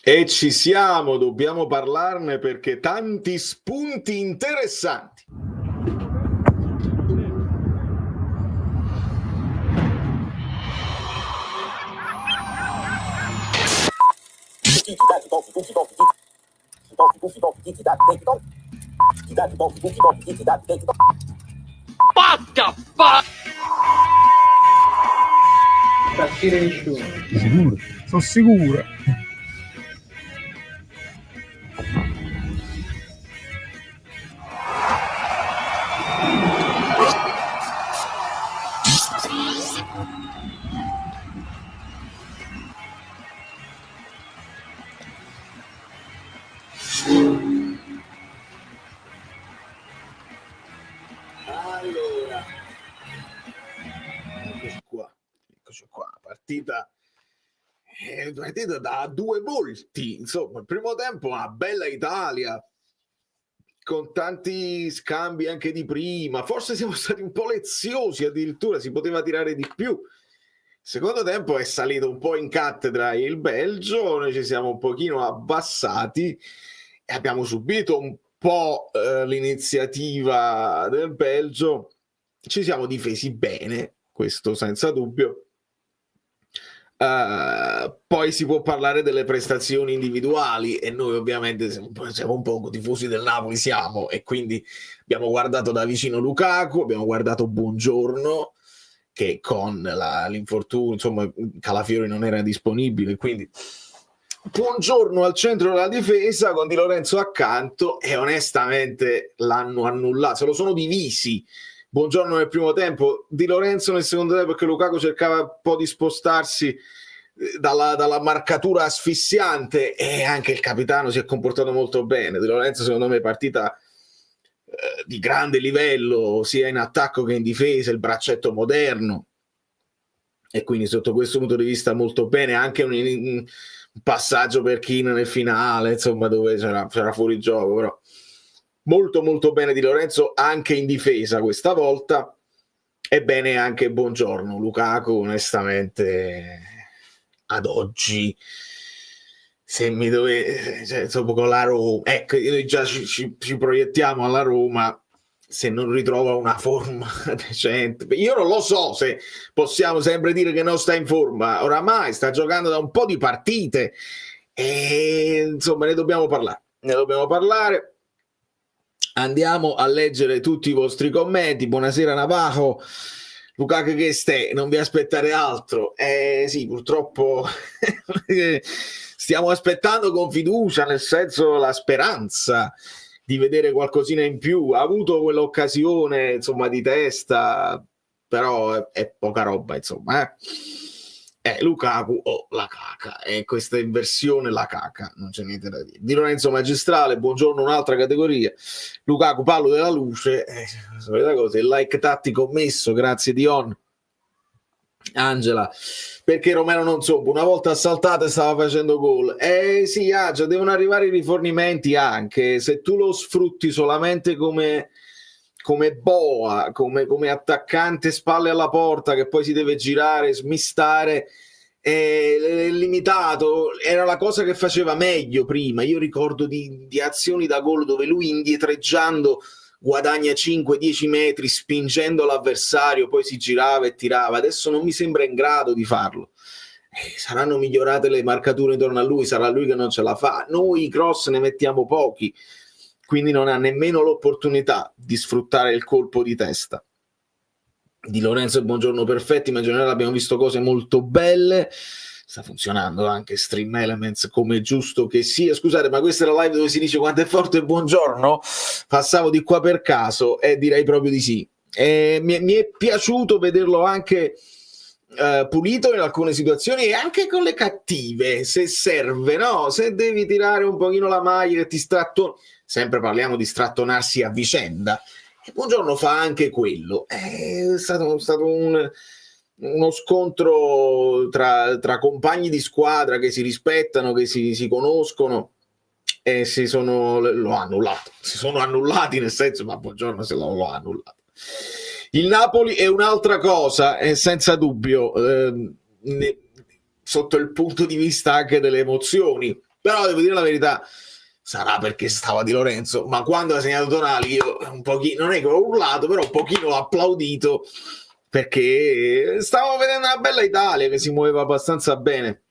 E ci siamo, dobbiamo parlarne perché tanti spunti interessanti. What the fuck? Partire nessuno. Sicuro? Sono sicuro. Allora, eccoci qua, partita da due volti, insomma, il primo tempo una bella Italia, con tanti scambi anche di prima, forse siamo stati un po' leziosi addirittura, si poteva tirare di più. Secondo tempo è salito un po' in cattedra il Belgio, noi ci siamo un pochino abbassati e abbiamo subito un po' l'iniziativa del Belgio, ci siamo difesi bene, questo senza dubbio. Poi si può parlare delle prestazioni individuali e noi ovviamente siamo un po' tifosi del Napoli, e quindi abbiamo guardato da vicino Lukaku, abbiamo guardato Buongiorno, che con l'infortunio, insomma, Calafiori non era disponibile, quindi Buongiorno al centro della difesa con Di Lorenzo accanto, e onestamente l'hanno annullato, se lo sono divisi. Buongiorno nel primo tempo, Di Lorenzo nel secondo tempo, perché Lukaku cercava un po' di spostarsi dalla marcatura asfissiante, e anche il capitano si è comportato molto bene. Di Lorenzo secondo me partita di grande livello sia in attacco che in difesa, il braccetto moderno, e quindi sotto questo punto di vista molto bene. Anche un passaggio per Keane nel finale, insomma, dove c'era fuori gioco, però molto molto bene Di Lorenzo anche in difesa questa volta, e bene anche Buongiorno. Lukaku onestamente ad oggi, se mi dovete, insomma, con la Roma, ecco, noi già ci proiettiamo alla Roma, se non ritrova una forma decente. Io non lo so se possiamo sempre dire che non sta in forma, oramai sta giocando da un po' di partite e insomma ne dobbiamo parlare. Andiamo a leggere tutti i vostri commenti. Buonasera Navajo, Lukaku che stai, non vi aspettare altro? Sì, purtroppo stiamo aspettando con fiducia, nel senso, la speranza di vedere qualcosina in più. Ha avuto quell'occasione, insomma, di testa, però è poca roba, insomma. Lukaku o la caca, e questa inversione la caca, non c'è niente da dire. Di Lorenzo magistrale, Buongiorno un'altra categoria. Lukaku palo della luce, solita cosa. Il like tattico messo, grazie Dion. Angela, perché Romero non zomba, una volta assaltato e stava facendo gol. Sì, Agia, devono arrivare i rifornimenti anche, se tu lo sfrutti solamente come boa, come attaccante spalle alla porta che poi si deve girare, smistare, è limitato. Era la cosa che faceva meglio prima. Io ricordo di azioni da gol dove lui indietreggiando guadagna 5-10 metri spingendo l'avversario, poi si girava e tirava. Adesso non mi sembra in grado di farlo. Saranno migliorate le marcature intorno a lui, sarà lui che non ce la fa. Noi i cross ne mettiamo pochi, quindi non ha nemmeno l'opportunità di sfruttare il colpo di testa. Di Lorenzo e Buongiorno perfetti, ma in generale abbiamo visto cose molto belle. Sta funzionando anche Stream Elements come giusto che sia. Scusate, ma questa è la live dove si dice quanto è forte Buongiorno? Passavo di qua per caso e direi proprio di sì. Mi è piaciuto vederlo anche pulito in alcune situazioni e anche con le cattive, se serve, no? Se devi tirare un pochino la maglia e ti sempre parliamo di strattonarsi a vicenda, e Buongiorno fa anche quello. È stato uno scontro tra compagni di squadra che si rispettano, che si conoscono, e lo ha annullato. Si sono annullati, nel senso, ma Buongiorno se lo ha annullato. Il Napoli è un'altra cosa, senza dubbio, sotto il punto di vista anche delle emozioni. Però devo dire la verità, sarà perché stava Di Lorenzo, ma quando ha segnato Tonali io un pochino, non è che ho urlato, però un pochino ho applaudito, perché stavo vedendo una bella Italia che si muoveva abbastanza bene,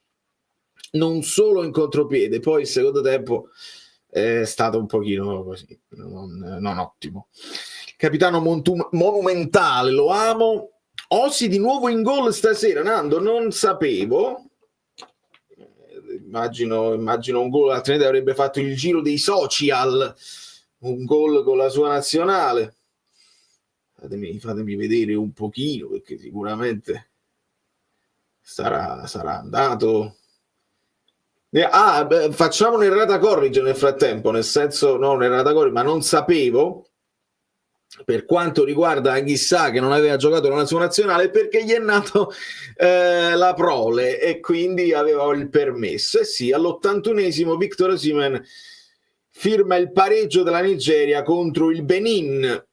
non solo in contropiede. Poi il secondo tempo è stato un pochino così, non ottimo. Capitano monumentale, lo amo. Ossi di nuovo in gol stasera, Nando, non sapevo. Immagino un gol, altrimenti avrebbe fatto il giro dei social, un gol con la sua nazionale. Fatemi vedere un pochino, perché sicuramente sarà andato. Facciamo un'errata corrige nel frattempo, nel senso, no, un'errata corrige, ma non sapevo, per quanto riguarda Anghissà, che non aveva giocato nella sua nazionale, perché gli è nato la prole e quindi aveva il permesso. E sì, all'81esimo Victor Osimhen firma il pareggio della Nigeria contro il Benin.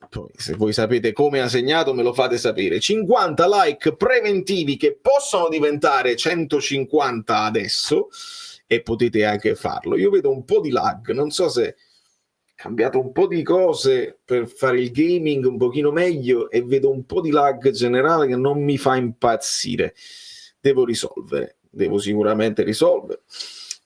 Poi, se voi sapete come ha segnato, me lo fate sapere. 50 like preventivi che possono diventare 150 adesso, e potete anche farlo. Io vedo un po' di lag, non so se cambiato un po' di cose per fare il gaming un pochino meglio, e vedo un po' di lag generale che non mi fa impazzire. Devo sicuramente risolvere.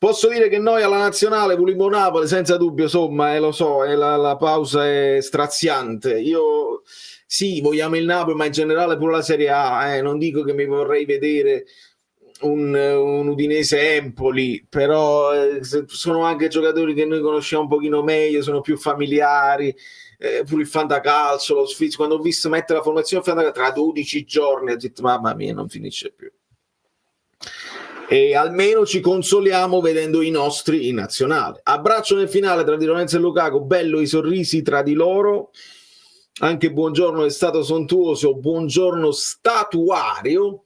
Posso dire che noi alla nazionale volimmo Napoli senza dubbio, insomma, lo so, la pausa è straziante. Io sì, vogliamo il Napoli, ma in generale pure la Serie A, non dico che mi vorrei vedere un Udinese Empoli, però sono anche giocatori che noi conosciamo un pochino meglio, sono più familiari, pure il fantacalcio, lo sfizio. Quando ho visto mettere la formazione tra 12 giorni ho detto mamma mia, non finisce più. E almeno ci consoliamo vedendo i nostri in nazionale. Abbraccio nel finale tra Di Lorenzo e Lukaku, bello i sorrisi tra di loro. Anche buongiorno è stato sontuoso, buongiorno statuario.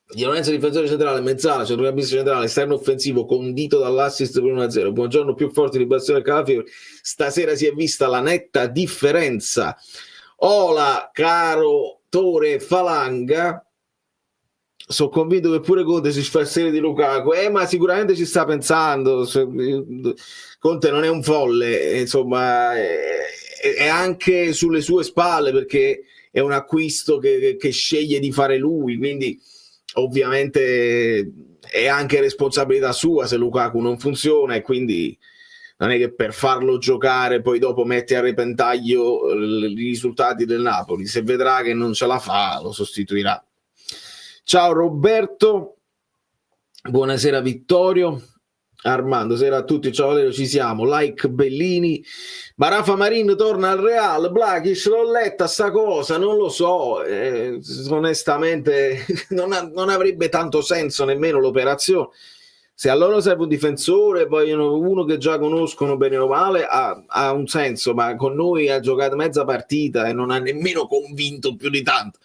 Di Lorenzo difensore centrale, mezzala, centrocampista centrale, esterno offensivo, condito dall'assist per 1-0. Buongiorno più forte di Bastione e Calafiori. Stasera si è vista la netta differenza. Ola, caro Tore Falanga. Sono convinto che pure Conte si fa il serie di Lukaku, ma sicuramente ci sta pensando. Conte non è un folle, insomma, è anche sulle sue spalle, perché è un acquisto che sceglie di fare lui, quindi ovviamente è anche responsabilità sua se Lukaku non funziona, e quindi non è che per farlo giocare poi dopo mette a repentaglio i risultati del Napoli. Se vedrà che non ce la fa, lo sostituirà. Ciao Roberto, buonasera Vittorio, Armando, sera a tutti, ciao Valerio, ci siamo, like Bellini, ma Rafa Marin torna al Real, Blakic l'ho letta sta cosa, non lo so, onestamente non avrebbe tanto senso nemmeno l'operazione. Se a loro serve un difensore, vogliono uno che già conoscono bene o male, ha un senso, ma con noi ha giocato mezza partita e non ha nemmeno convinto più di tanto.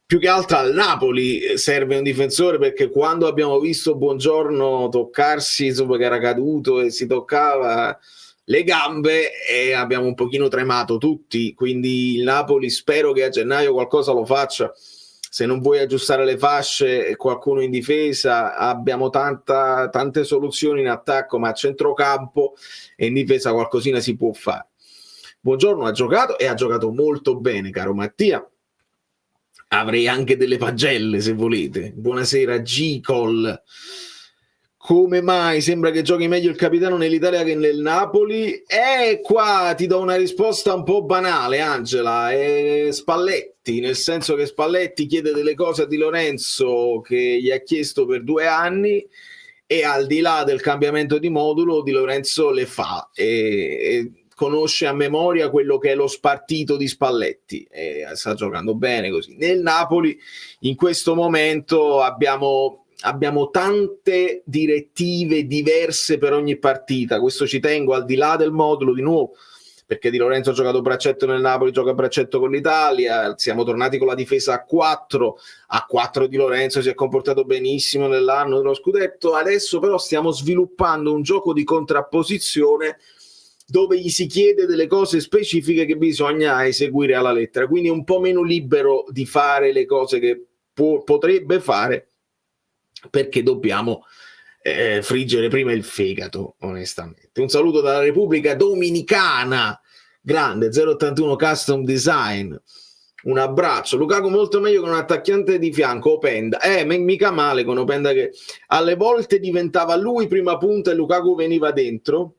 Più che altro al Napoli serve un difensore, perché quando abbiamo visto Buongiorno toccarsi, insomma, che era caduto e si toccava le gambe, e abbiamo un pochino tremato tutti, quindi il Napoli spero che a gennaio qualcosa lo faccia. Se non vuoi aggiustare le fasce, qualcuno in difesa, abbiamo tante soluzioni in attacco, ma a centrocampo e in difesa qualcosina si può fare. Buongiorno ha giocato, e ha giocato molto bene, caro Mattia. Avrei anche delle pagelle se volete. Buonasera G-Call. Come mai sembra che giochi meglio il capitano nell'Italia che nel Napoli? Qua ti do una risposta un po' banale, Angela. Spalletti, nel senso che Spalletti chiede delle cose a Di Lorenzo che gli ha chiesto per 2 anni, e al di là del cambiamento di modulo Di Lorenzo le fa e conosce a memoria quello che è lo spartito di Spalletti, e sta giocando bene così. Nel Napoli in questo momento abbiamo tante direttive diverse per ogni partita. Questo ci tengo, al di là del modulo, di nuovo, perché Di Lorenzo ha giocato braccetto nel Napoli, gioca a braccetto con l'Italia, siamo tornati con la difesa a 4 Di Lorenzo si è comportato benissimo nell'anno dello scudetto. Adesso però stiamo sviluppando un gioco di contrapposizione dove gli si chiede delle cose specifiche che bisogna eseguire alla lettera, quindi è un po' meno libero di fare le cose che potrebbe fare, perché dobbiamo friggere prima il fegato, onestamente. Un saluto dalla Repubblica Dominicana, grande 081 Custom Design. Un abbraccio. Lukaku molto meglio con un attaccante di fianco, Openda. Mica male con Openda, che alle volte diventava lui prima punta e Lukaku veniva dentro.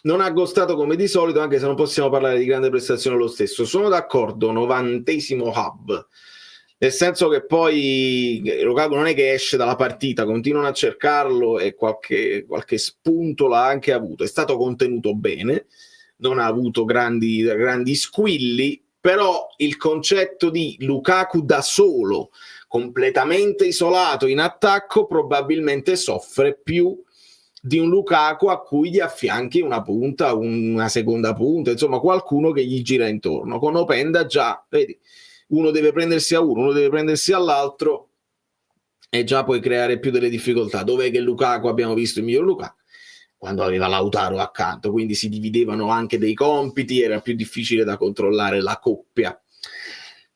Non ha gustato come di solito, anche se non possiamo parlare di grande prestazione lo stesso. Sono d'accordo, 90° hub. Nel senso che poi Lukaku non è che esce dalla partita, continuano a cercarlo e qualche spunto l'ha anche avuto. È stato contenuto bene, non ha avuto grandi squilli, però il concetto di Lukaku da solo, completamente isolato in attacco, probabilmente soffre più di un Lukaku a cui gli affianchi una punta, una seconda punta, insomma qualcuno che gli gira intorno. Con Openda già, vedi, uno deve prendersi a uno deve prendersi all'altro e già puoi creare più delle difficoltà. Dov'è che Lukaku abbiamo visto il miglior Lukaku? Quando aveva Lautaro accanto, quindi si dividevano anche dei compiti, era più difficile da controllare la coppia.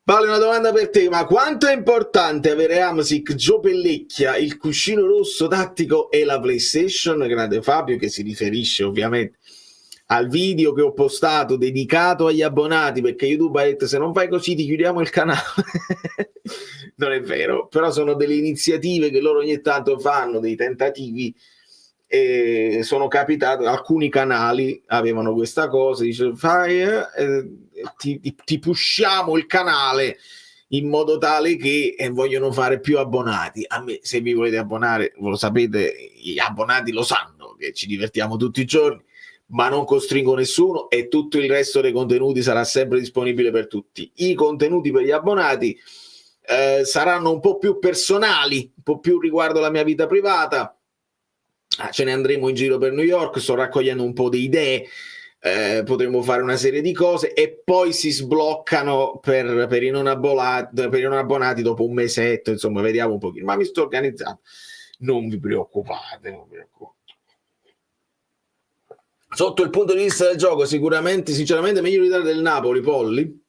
Vale, una domanda per te, ma quanto è importante avere Hamsik, Gio Pellecchia, il cuscino rosso tattico e la PlayStation? Grande Fabio, che si riferisce ovviamente al video che ho postato dedicato agli abbonati, perché YouTube ha detto se non fai così ti chiudiamo il canale. Non è vero, però sono delle iniziative che loro ogni tanto fanno, dei tentativi, e sono capitato, alcuni canali avevano questa cosa, dice ti pushiamo il canale in modo tale che vogliono fare più abbonati. A me, se vi volete abbonare, voi lo sapete, gli abbonati lo sanno che ci divertiamo tutti i giorni, ma non costringo nessuno e tutto il resto dei contenuti sarà sempre disponibile per tutti. I contenuti per gli abbonati saranno un po' più personali, un po' più riguardo la mia vita privata. Ce ne andremo in giro per New York, sto raccogliendo un po' di idee, potremo fare una serie di cose e poi si sbloccano per i non abbonati dopo un mesetto, insomma vediamo un pochino, ma mi sto organizzando, non vi preoccupate. Sotto il punto di vista del gioco sicuramente, sinceramente meglio l'Italia del Napoli, Polli.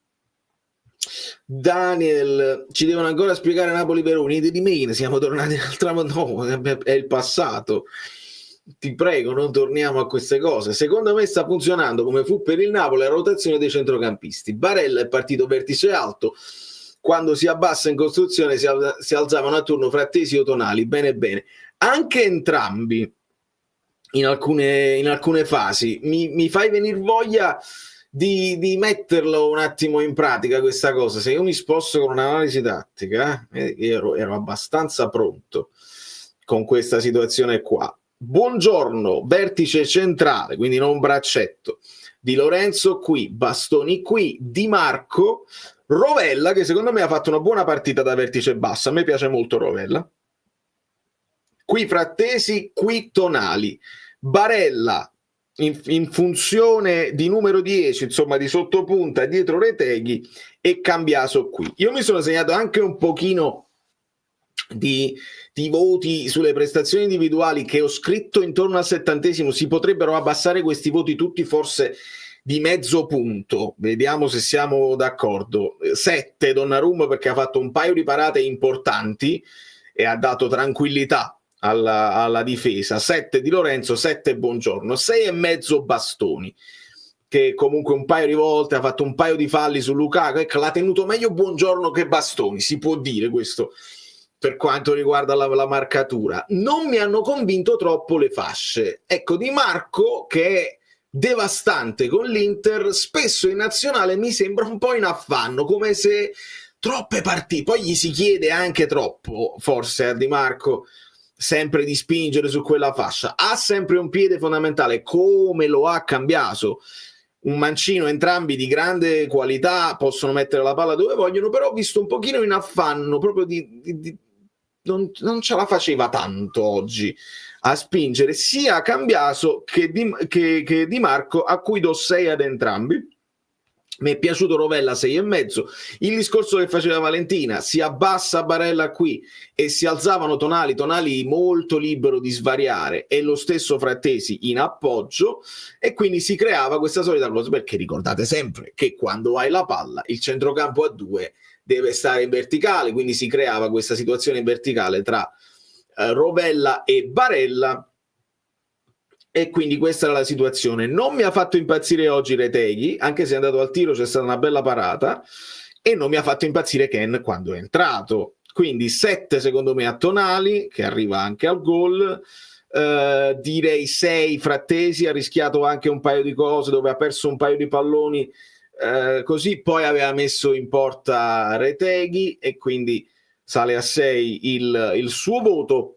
Daniel, ci devono ancora spiegare Napoli-Verona, niente di meno, siamo tornati al tramonto, no, è il passato, ti prego non torniamo a queste cose. Secondo me sta funzionando come fu per il Napoli la rotazione dei centrocampisti. Barella è partito vertice alto, quando si abbassa in costruzione si alzavano a turno Frattesi o Tonali, bene, anche entrambi in alcune fasi. Mi fai venire voglia di metterlo un attimo in pratica questa cosa. Se io mi sposto con un'analisi tattica, ero abbastanza pronto con questa situazione qua. Buongiorno, vertice centrale, quindi non braccetto, Di Lorenzo qui, Bastoni qui, Di Marco, Rovella, che secondo me ha fatto una buona partita da vertice basso, a me piace molto Rovella, qui Frattesi, qui Tonali, Barella in funzione di numero 10, insomma di sottopunta dietro Reteghi, e Cambiaso qui. Io mi sono segnato anche un pochino di voti sulle prestazioni individuali che ho scritto intorno al 70°. Si potrebbero abbassare questi voti tutti forse di mezzo punto, vediamo se siamo d'accordo. 7 Donnarumma perché ha fatto un paio di parate importanti e ha dato tranquillità alla difesa, 7 Di Lorenzo, 7 Buongiorno, 6,5 Bastoni, che comunque un paio di volte ha fatto un paio di falli su Lukaku, ecco, l'ha tenuto meglio Buongiorno che Bastoni, si può dire questo per quanto riguarda la marcatura. Non mi hanno convinto troppo le fasce, ecco, Di Marco, che è devastante con l'Inter, spesso in nazionale mi sembra un po' in affanno, come se troppe partite, poi gli si chiede anche troppo forse a Di Marco sempre di spingere su quella fascia. Ha sempre un piede fondamentale, come lo ha Cambiaso, un mancino, entrambi di grande qualità, possono mettere la palla dove vogliono, però ho visto un pochino in affanno, proprio non ce la faceva tanto oggi a spingere sia Cambiaso che Di Marco, a cui do 6 ad entrambi. Mi è piaciuto Rovella 6,5. Il discorso che faceva Valentina, si abbassa Barella qui e si alzavano Tonali molto libero di svariare, e lo stesso Frattesi in appoggio, e quindi si creava questa solita cosa, perché ricordate sempre che quando hai la palla il centrocampo a 2 deve stare in verticale, quindi si creava questa situazione in verticale tra Rovella e Barella. E quindi questa era la situazione. Non mi ha fatto impazzire oggi Retegui, anche se è andato al tiro, c'è stata una bella parata, e non mi ha fatto impazzire Ken quando è entrato. Quindi 7 secondo me a Tonali, che arriva anche al gol, direi 6 Frattesi, ha rischiato anche un paio di cose dove ha perso un paio di palloni, così poi aveva messo in porta Retegui e quindi sale a 6 il suo voto.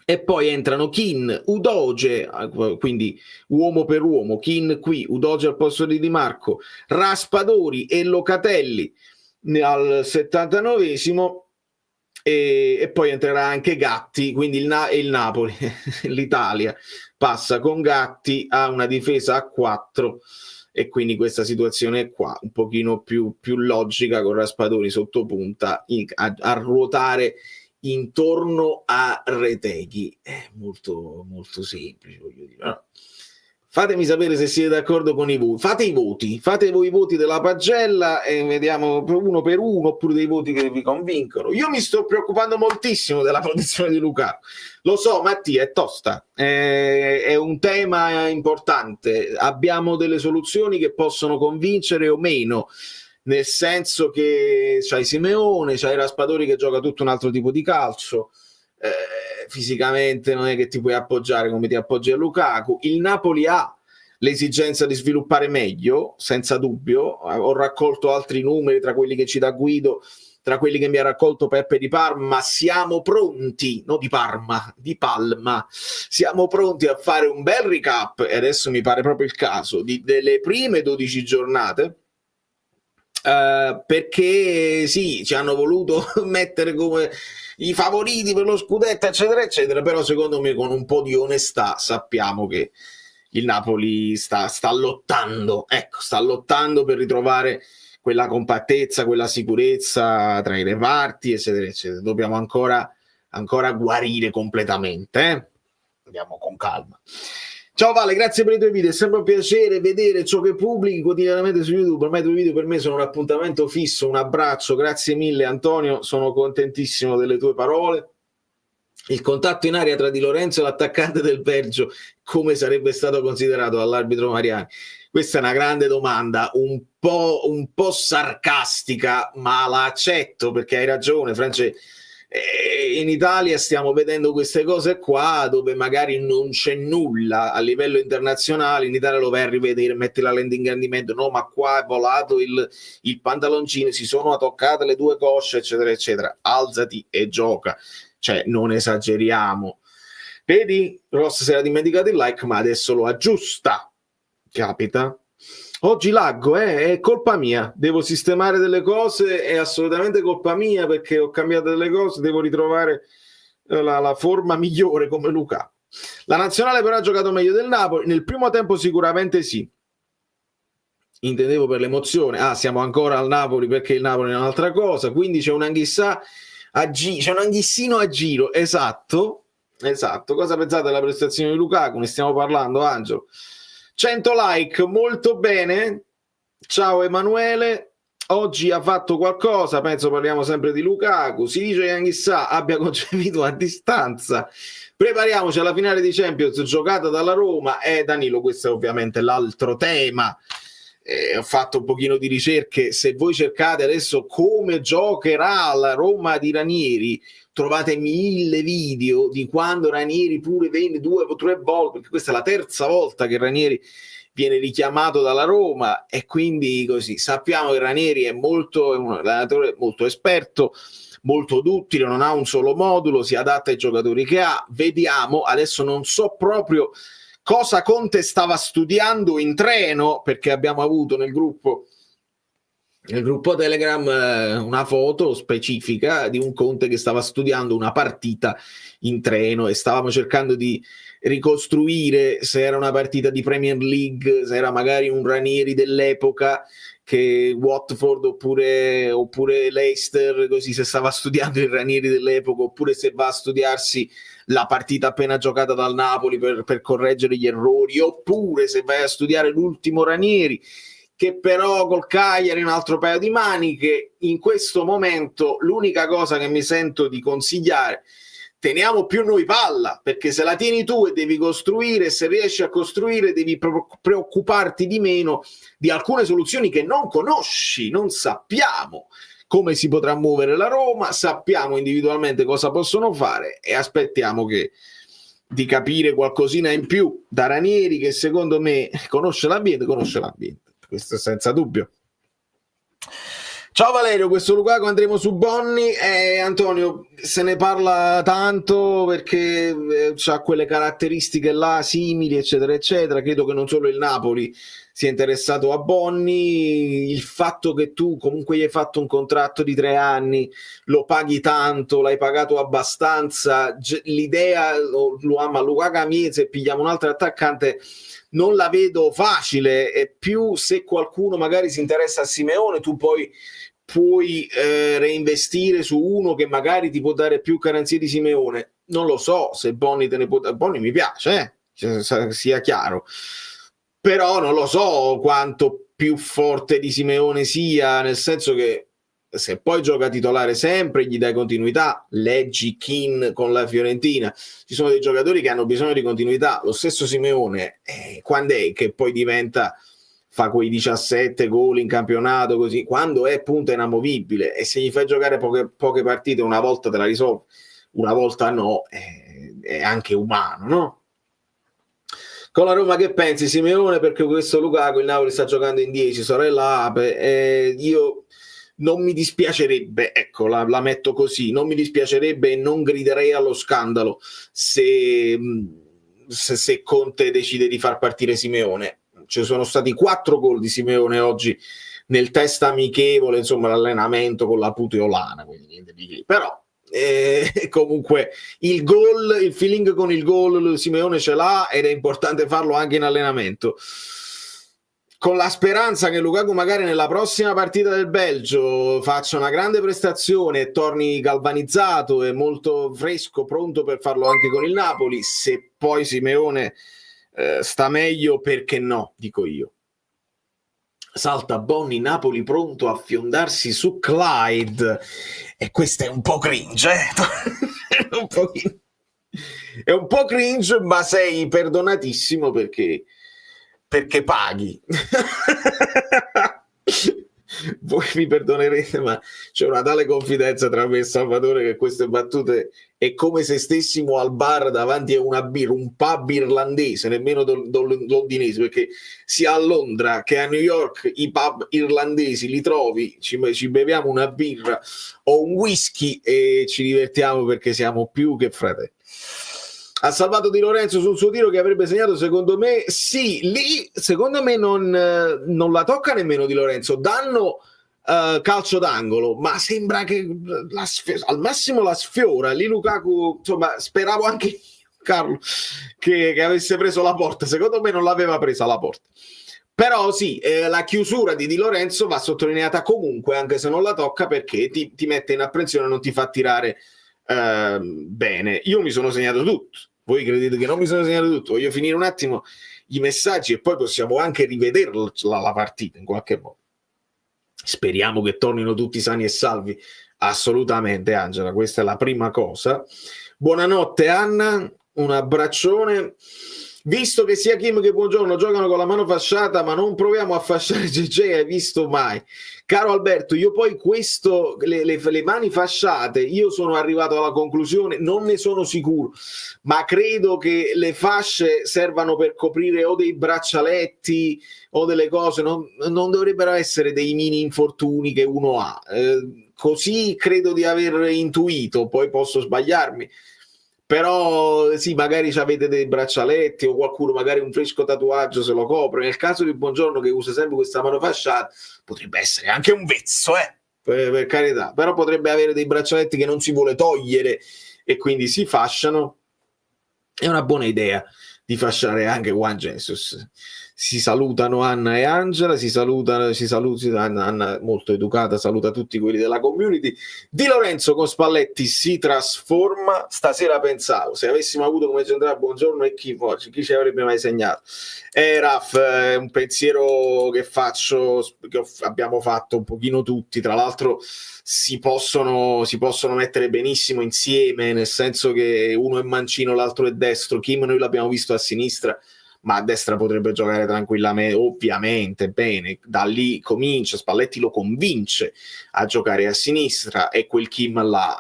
E poi entrano Kin, Udoge, quindi uomo per uomo, Kin qui, Udoge al posto di Di Marco, Raspadori e Locatelli al 79esimo, e poi entrerà anche Gatti, quindi il Napoli, l'Italia passa con Gatti a una difesa a 4, e quindi questa situazione qua un pochino più logica, con Raspadori sotto punta a ruotare intorno a Retegui. È molto molto semplice, voglio dire. No. Fatemi sapere se siete d'accordo con i voti. Fate voi i voti della pagella e vediamo uno per uno, oppure dei voti che vi convincono. Io mi sto preoccupando moltissimo della protezione di Lukaku. Lo so, Mattia, è tosta, è un tema importante. Abbiamo delle soluzioni che possono convincere o meno, nel senso che c'hai Simeone, c'hai Raspadori che gioca tutto un altro tipo di calcio, fisicamente non è che ti puoi appoggiare come ti appoggi a Lukaku. Il Napoli ha l'esigenza di sviluppare meglio, senza dubbio. Ho raccolto altri numeri tra quelli che ci dà Guido, tra quelli che mi ha raccolto Peppe di Parma. Siamo pronti, no di Parma, di Palma, siamo pronti a fare un bel recap, e adesso mi pare proprio il caso, delle prime 12 giornate, perché sì, ci hanno voluto mettere come i favoriti per lo scudetto, eccetera eccetera, però secondo me con un po' di onestà sappiamo che il Napoli sta lottando, ecco, sta lottando per ritrovare quella compattezza, quella sicurezza tra i reparti, eccetera eccetera. Dobbiamo ancora guarire completamente, andiamo con calma. Ciao Vale, grazie per i tuoi video, è sempre un piacere vedere ciò che pubblichi quotidianamente su YouTube. Ormai i tuoi video per me sono un appuntamento fisso, un abbraccio, grazie mille Antonio, sono contentissimo delle tue parole. Il contatto in aria tra Di Lorenzo e l'attaccante del Belgio, come sarebbe stato considerato dall'arbitro Mariani? Questa è una grande domanda, un po' sarcastica, ma la accetto perché hai ragione, Francesco. In Italia stiamo vedendo queste cose qua dove magari non c'è nulla a livello internazionale. In Italia lo vai a rivedere, metti la lente di ingrandimento, no ma qua è volato il pantaloncino, si sono toccate le due cosce, eccetera eccetera. Alzati e gioca, cioè non esageriamo. Vedi, Ross si era dimenticato il like ma adesso lo aggiusta, capita. Oggi laggo, è colpa mia, devo sistemare delle cose, è assolutamente colpa mia perché ho cambiato delle cose, devo ritrovare la forma migliore come Lukaku. La nazionale però ha giocato meglio del Napoli, nel primo tempo sicuramente sì, intendevo per l'emozione. Siamo ancora al Napoli perché il Napoli è un'altra cosa, quindi c'è un Anghissà c'è un Anghissino a giro, esatto. Cosa pensate della prestazione di Lukaku? Ne stiamo parlando, Angelo. 100 like, molto bene. Ciao Emanuele. Oggi ha fatto qualcosa, penso parliamo sempre di Lukaku. Si dice che Anghissà abbia concepito a distanza. Prepariamoci alla finale di Champions giocata dalla Roma. Danilo, questo è ovviamente l'altro tema. Ho fatto un pochino di ricerche. Se voi cercate adesso come giocherà la Roma di Ranieri, trovate 1000 video di quando Ranieri pure venne 2 o 3 volte, perché questa è la terza volta che Ranieri viene richiamato dalla Roma, e quindi così sappiamo che Ranieri è un allenatore molto esperto, molto duttile, non ha un solo modulo, si adatta ai giocatori che ha. Vediamo, adesso non so proprio cosa Conte stava studiando in treno, perché abbiamo avuto nel gruppo Telegram una foto specifica di un Conte che stava studiando una partita in treno, e stavamo cercando di ricostruire se era una partita di Premier League, se era magari un Ranieri dell'epoca, che Watford oppure Leicester, così, se stava studiando il Ranieri dell'epoca, oppure se va a studiarsi la partita appena giocata dal Napoli per correggere gli errori, oppure se vai a studiare l'ultimo Ranieri, che però col Cagliari un altro paio di maniche. In questo momento l'unica cosa che mi sento di consigliare teniamo più noi palla, perché se la tieni tu e devi costruire, se riesci a costruire devi preoccuparti di meno di alcune soluzioni che non conosci, non sappiamo come si potrà muovere la Roma, sappiamo individualmente cosa possono fare e aspettiamo di capire qualcosina in più da Ranieri, che secondo me conosce l'ambiente, questo senza dubbio. Ciao Valerio, questo Lukaku andremo su Bonni. Antonio, se ne parla tanto perché ha quelle caratteristiche là simili, eccetera eccetera. Credo che non solo il Napoli sia interessato a Bonni. Il fatto che tu comunque gli hai fatto un contratto di 3 anni, lo paghi tanto, l'hai pagato abbastanza, l'idea lo ama Lukaku a mie, se pigliamo un altro attaccante non la vedo facile, e più se qualcuno magari si interessa a Simeone, tu poi puoi reinvestire su uno che magari ti può dare più garanzie di Simeone. Non lo so se Bonni te ne può dare. Bonni mi piace, sia chiaro, però non lo so quanto più forte di Simeone sia, nel senso che se poi gioca titolare sempre gli dai continuità. Leggi Kean con la Fiorentina, ci sono dei giocatori che hanno bisogno di continuità. Lo stesso Simeone, quando è che poi fa quei 17 gol in campionato, così, quando è punto inamovibile, e se gli fai giocare poche partite, una volta te la risolvi, una volta no, è anche umano, no? Con la Roma che pensi, Simeone? Perché questo Lukaku, il Napoli sta giocando in 10, sorella Ape, io non mi dispiacerebbe, ecco, la metto così, non mi dispiacerebbe e non griderei allo scandalo se Conte decide di far partire Simeone. Ci sono stati 4 gol di Simeone oggi nel test amichevole, insomma l'allenamento con la puteolana, quindi niente di che. Però comunque il feeling con il gol Simeone ce l'ha, ed è importante farlo anche in allenamento, con la speranza che Lukaku magari nella prossima partita del Belgio faccia una grande prestazione e torni galvanizzato e molto fresco, pronto per farlo anche con il Napoli. Se poi Simeone sta meglio, perché no, dico io. Salta Bonni, Napoli pronto a fiondarsi su Clyde, e questo è un po' cringe, è un po' cringe, ma sei perdonatissimo perché paghi. Voi mi perdonerete, ma c'è una tale confidenza tra me e Salvatore che queste battute è come se stessimo al bar davanti a un pub irlandese, nemmeno londinese, perché sia a Londra che a New York i pub irlandesi li trovi, ci beviamo una birra o un whisky e ci divertiamo perché siamo più che fratelli. Ha salvato Di Lorenzo sul suo tiro che avrebbe segnato, secondo me sì, lì secondo me non la tocca nemmeno Di Lorenzo, danno calcio d'angolo, ma sembra che al massimo la sfiora. Lì Lukaku, insomma, speravo anche io, Carlo, che avesse preso la porta. Secondo me non l'aveva presa la porta, però sì, la chiusura di Di Lorenzo va sottolineata comunque, anche se non la tocca, perché ti mette in apprensione, non ti fa tirare bene. Io mi sono segnato tutto, voi credete che non mi sono segnato tutto? Voglio finire un attimo i messaggi e poi possiamo anche rivederla la partita in qualche modo. Speriamo che tornino tutti sani e salvi, assolutamente, Angela, questa è la prima cosa. Buonanotte Anna, un abbraccione. Visto che sia Kim che Buongiorno giocano con la mano fasciata, ma non proviamo a fasciare JJ, hai visto mai? Caro Alberto, io poi le mani fasciate, io sono arrivato alla conclusione, non ne sono sicuro, ma credo che le fasce servano per coprire o dei braccialetti o delle cose, non dovrebbero essere dei mini infortuni che uno ha. Così credo di aver intuito, poi posso sbagliarmi. Però sì, magari avete dei braccialetti o qualcuno magari un fresco tatuaggio se lo copre. Nel caso di Buongiorno, che usa sempre questa mano fasciata, potrebbe essere anche un vezzo, per carità, però potrebbe avere dei braccialetti che non si vuole togliere e quindi si fasciano. È una buona idea di fasciare anche Juan Jesus, si salutano Anna e Angela, si salutano Anna molto educata, saluta tutti quelli della community. Di Lorenzo con Spalletti si trasforma. Stasera pensavo, se avessimo avuto come centrale Buongiorno e chi ci avrebbe mai segnato? Raf, un pensiero che abbiamo fatto un pochino tutti, tra l'altro si possono mettere benissimo insieme, nel senso che uno è mancino, l'altro è destro. Kim noi l'abbiamo visto a sinistra, ma a destra potrebbe giocare tranquillamente, ovviamente, bene. Da lì comincia, Spalletti lo convince a giocare a sinistra e quel Kim là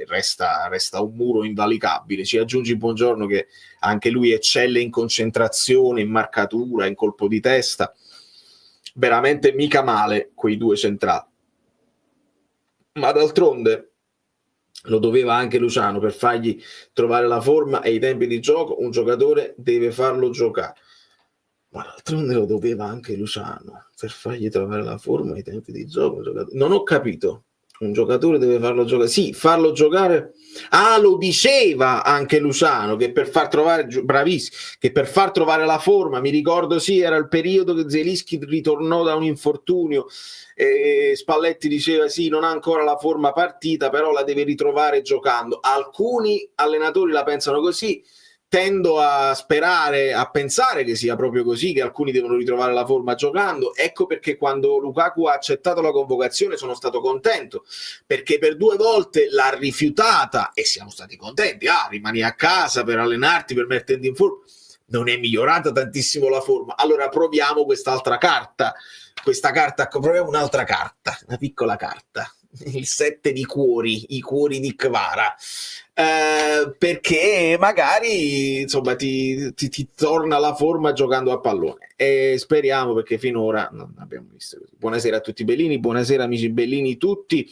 resta un muro invalicabile. Ci aggiungi Buongiorno che anche lui eccelle in concentrazione, in marcatura, in colpo di testa. Veramente mica male quei due centrali. Ma d'altronde lo doveva anche Luciano per fargli trovare la forma e i tempi di gioco. Un giocatore deve farlo giocare, ma d'altronde lo doveva anche Luciano per fargli trovare la forma e i tempi di gioco. Non ho capito. Un giocatore deve farlo giocare, sì, farlo giocare. Lo diceva anche Luciano che per far trovare, bravissimo, che per far trovare la forma, mi ricordo, sì, era il periodo che Zelinski ritornò da un infortunio e Spalletti diceva sì, non ha ancora la forma partita, però la deve ritrovare giocando. Alcuni allenatori la pensano così, tendo a sperare, a pensare che sia proprio così, che alcuni devono ritrovare la forma giocando. Ecco perché quando Lukaku ha accettato la convocazione sono stato contento, perché per 2 volte l'ha rifiutata e siamo stati contenti. Rimani a casa per allenarti, per metterti in forma. Non è migliorata tantissimo la forma, allora proviamo quest'altra carta. Proviamo un'altra carta, una piccola carta, il 7 di cuori, i cuori di Kvara, perché magari insomma ti torna la forma giocando a pallone, e speriamo, perché finora non abbiamo visto così. Buonasera a tutti bellini, buonasera amici bellini tutti,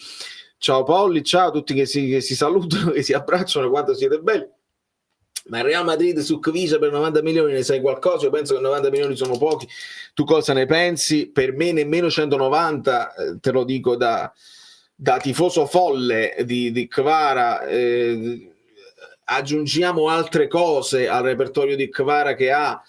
ciao Polli, ciao a tutti che si salutano, che si abbracciano, quanto siete belli. Ma il Real Madrid su Kvicia per 90 milioni ne sai qualcosa? Io penso che 90 milioni sono pochi. Tu cosa ne pensi? Per me nemmeno 190, te lo dico da tifoso folle di Kvara. Aggiungiamo altre cose al repertorio di Kvara, che ha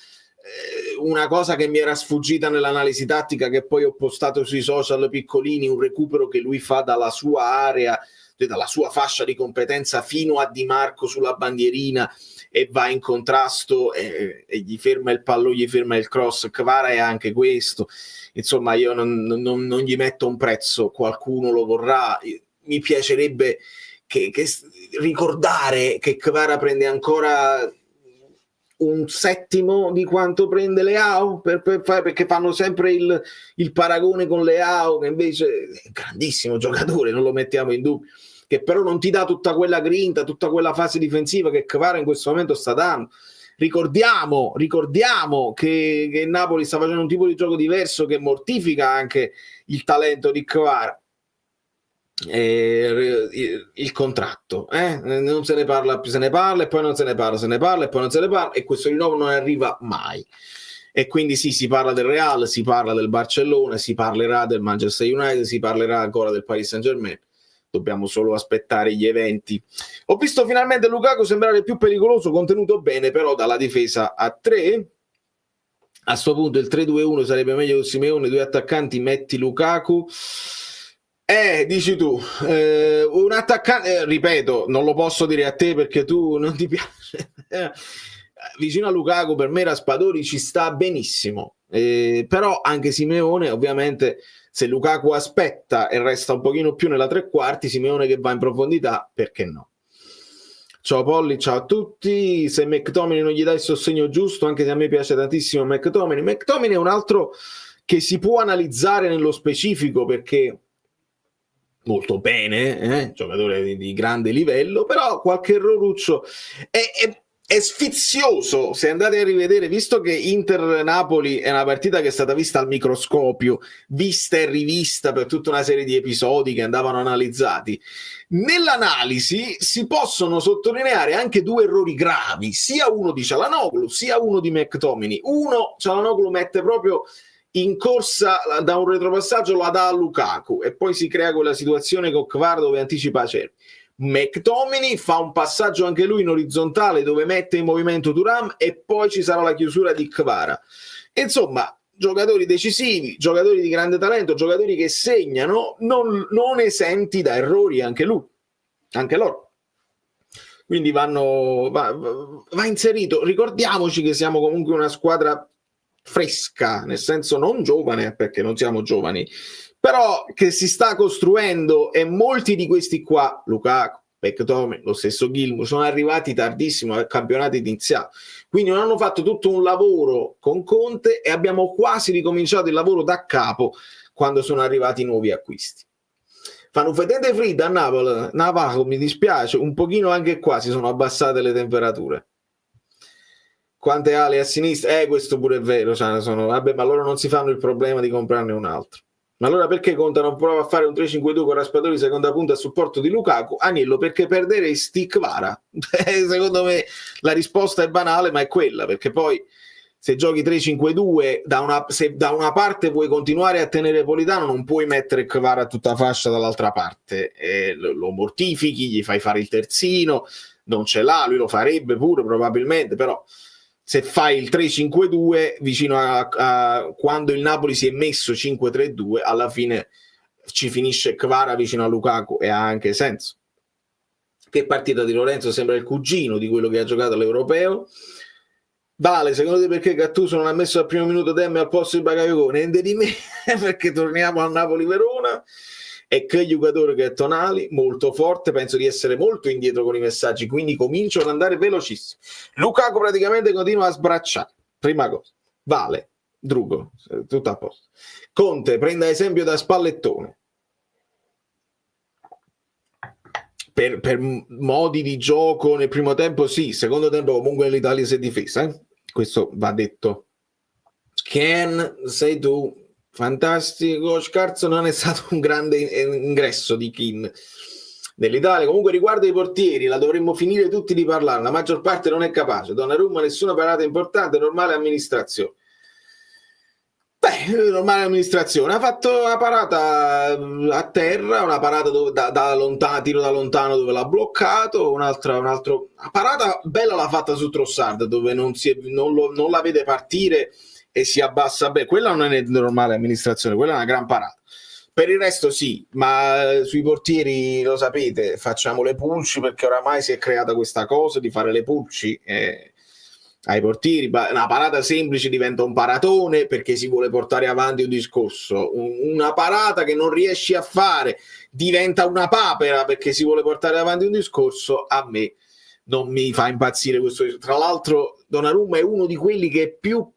una cosa che mi era sfuggita nell'analisi tattica, che poi ho postato sui social piccolini, un recupero che lui fa dalla sua area, dalla sua fascia di competenza fino a Di Marco sulla bandierina, e va in contrasto e gli ferma il pallone, gli ferma il cross. Kvara è anche questo. Insomma, io non gli metto un prezzo, qualcuno lo vorrà. Mi piacerebbe che ricordare che Kvara prende ancora un settimo di quanto prende Leao, perché fanno sempre il paragone con Leao, che invece è un grandissimo giocatore, non lo mettiamo in dubbio, che però non ti dà tutta quella grinta, tutta quella fase difensiva che Kvara in questo momento sta dando. Ricordiamo che il Napoli sta facendo un tipo di gioco diverso che mortifica anche il talento di Kvara. Il contratto, non se ne parla più, se ne parla e poi non se ne parla, se ne parla e poi non se ne parla, e questo rinnovo non arriva mai. E quindi sì, si parla del Real, si parla del Barcellona, si parlerà del Manchester United, si parlerà ancora del Paris Saint-Germain. Dobbiamo solo aspettare gli eventi. Ho visto finalmente Lukaku sembrare più pericoloso, contenuto bene però dalla difesa a 3. A sto punto il 3-2-1 sarebbe meglio con Simeone, 2 attaccanti, metti Lukaku. Dici tu, un attaccante, ripeto, non lo posso dire a te perché tu non ti piace. Vicino a Lukaku per me Raspadori ci sta benissimo, però anche Simeone, ovviamente, se Lukaku aspetta e resta un pochino più nella tre quarti, Simeone che va in profondità, perché no? Ciao Polli, ciao a tutti. Se McTominay non gli dà il sostegno giusto, anche se a me piace tantissimo McTominay è un altro che si può analizzare nello specifico, perché molto bene, giocatore di grande livello, però qualche erroruccio è sfizioso. Se andate a rivedere, visto che Inter-Napoli è una partita che è stata vista al microscopio, vista e rivista per tutta una serie di episodi che andavano analizzati, nell'analisi si possono sottolineare anche 2 errori gravi, sia uno di Çalhanoğlu sia uno di McTominay. Uno, Çalhanoğlu mette proprio in corsa da un retropassaggio, la dà a Lukaku e poi si crea quella situazione con Kvara dove anticipa Acerbi. McTominay fa un passaggio anche lui in orizzontale dove mette in movimento Thuram e poi ci sarà la chiusura di Kvara. Insomma, giocatori decisivi, giocatori di grande talento, giocatori che segnano, non esenti da errori anche loro. Quindi va inserito. Ricordiamoci che siamo comunque una squadra fresca, nel senso non giovane, perché non siamo giovani, però che si sta costruendo, e molti di questi qua, Lukaku, McTominay, lo stesso Gilmour, sono arrivati tardissimo al campionato iniziale, quindi non hanno fatto tutto un lavoro con Conte e abbiamo quasi ricominciato il lavoro da capo quando sono arrivati i nuovi acquisti. Fanno fedente freddo a Napoli, Navajo, mi dispiace, un pochino anche qua si sono abbassate le temperature. Quante ali a sinistra? Questo pure è vero, vabbè, ma loro non si fanno il problema di comprarne un altro. Ma allora perché Conte non prova a fare un 3-5-2 con Raspadori seconda punta a supporto di Lukaku? Anello, perché perdere i stick Vara? Secondo me la risposta è banale, ma è quella, perché poi se giochi 3-5-2, se da una parte vuoi continuare a tenere Politano, non puoi mettere Kvara a tutta fascia dall'altra parte, lo mortifichi, gli fai fare il terzino, non ce l'ha, lui lo farebbe pure probabilmente, però se fai il 3-5-2 vicino a quando il Napoli si è messo 5-3-2, alla fine ci finisce Kvara vicino a Lukaku e ha anche senso. Che partita di Lorenzo, sembra il cugino di quello che ha giocato all'Europeo. Vale, secondo te perché Gattuso non ha messo al primo minuto Demme al posto di Bakayoko? Niente di me, perché torniamo al Napoli-Verona. E che giocatore che è Tonali, molto forte, penso di essere molto indietro con i messaggi, quindi comincio ad andare velocissimo. Lukaku praticamente continua a sbracciare, prima cosa. Vale, Drugo, tutto a posto. Conte, prenda esempio da Spallettone. Per modi di gioco nel primo tempo sì, secondo tempo comunque l'Italia si è difesa, questo va detto. Ken, sei tu, fantastico. Scarso non è stato un grande ingresso di Kin nell'Italia. Comunque riguardo ai portieri la dovremmo finire tutti di parlare, la maggior parte non è capace. Donnarumma nessuna parata importante, normale amministrazione. Normale amministrazione, ha fatto una parata a terra, una parata dove, da lontano, tiro da lontano dove l'ha bloccato, una parata bella l'ha fatta su Trossard dove non la vede partire e si abbassa bene. Quella non è normale amministrazione, quella è una gran parata. Per il resto sì, ma sui portieri lo sapete, facciamo le pulci perché oramai si è creata questa cosa di fare le pulci ai portieri. Una parata semplice diventa un paratone perché si vuole portare avanti un discorso, una parata che non riesci a fare diventa una papera perché si vuole portare avanti un discorso. A me non mi fa impazzire questo. Tra l'altro Donnarumma è uno di quelli che è più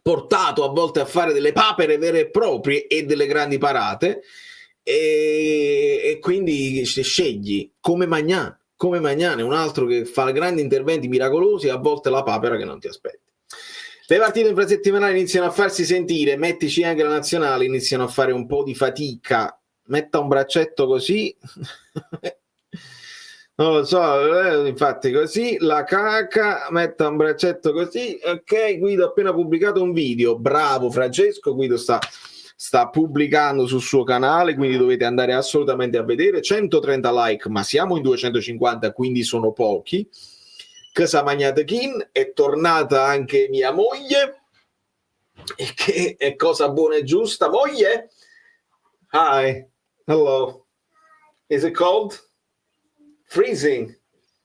portato a volte a fare delle papere vere e proprie e delle grandi parate, e quindi scegli come Magnani, un altro che fa grandi interventi miracolosi e a volte la papera che non ti aspetti. Le partite infrasettimanali iniziano a farsi sentire, mettici anche la nazionale, iniziano a fare un po' di fatica. Metta un braccetto così non lo so, infatti così la caca, metta un braccetto così. Ok, Guido ha appena pubblicato un video, bravo Francesco. Guido sta pubblicando sul suo canale, quindi dovete andare assolutamente a vedere. 130 like, ma siamo in 250, quindi sono pochi. Cosa magnate Kin? È tornata anche mia moglie, e che è cosa buona e giusta. Moglie? Hi, hello. Is it cold? Freezing.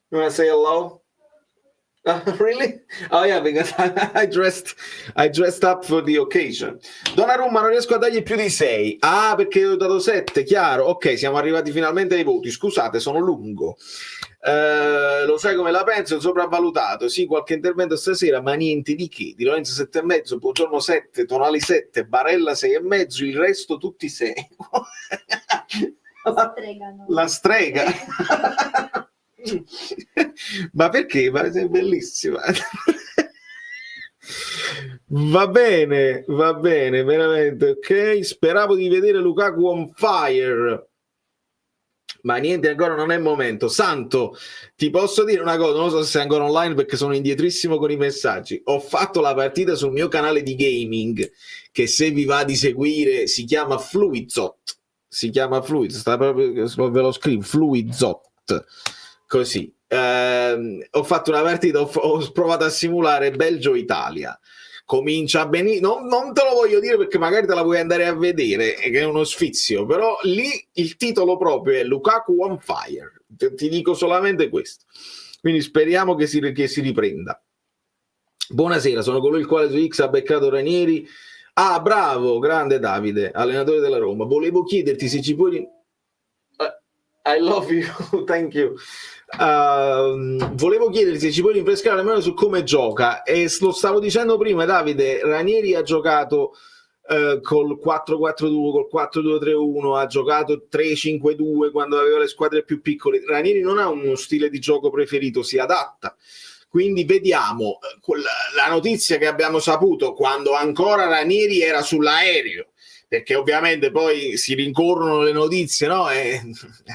You want to say hello? Really? Oh yeah, because I dressed up for the occasion. Donnarumma non riesco a dargli più di 6. Ah, perché ho dato 7, chiaro. Ok, siamo arrivati finalmente ai voti. Scusate, sono lungo. Lo sai come la penso? Sopravvalutato. Sì, qualche intervento stasera, ma niente di che. Di Lorenzo 7,5, Buongiorno 7, Tonali 7, Barella 6,5, il resto tutti 6. La strega. Ma perché? Ma sei bellissima. Va bene, veramente. Ok, speravo di vedere Lukaku on fire, ma niente, ancora non è il momento. Santo, ti posso dire una cosa, non so se sei ancora online perché sono indietrissimo con i messaggi. Ho fatto la partita sul mio canale di gaming, che se vi va di seguire si chiama Fluidzot. si chiama Fluid, sta proprio, ve lo scrivo, Fluidzot, così. Ho fatto una partita, ho provato a simulare Belgio-Italia. Comincia benissimo, non te lo voglio dire perché magari te la puoi andare a vedere, che è uno sfizio, però lì il titolo proprio è Lukaku on fire, ti dico solamente questo, quindi speriamo che si riprenda. Buonasera, sono colui il quale su X ha beccato Ranieri. Ah, bravo, grande Davide, allenatore della Roma. Volevo chiederti se ci puoi... I love you, thank you. Volevo chiederti se ci puoi rinfrescare almeno su come gioca, e lo stavo dicendo prima, Davide. Ranieri ha giocato col 4-4-2, col 4-2-3-1, ha giocato 3-5-2 quando aveva le squadre più piccole. Ranieri non ha uno stile di gioco preferito, si adatta. Quindi vediamo la notizia che abbiamo saputo quando ancora Ranieri era sull'aereo, perché ovviamente poi si rincorrono le notizie, no? È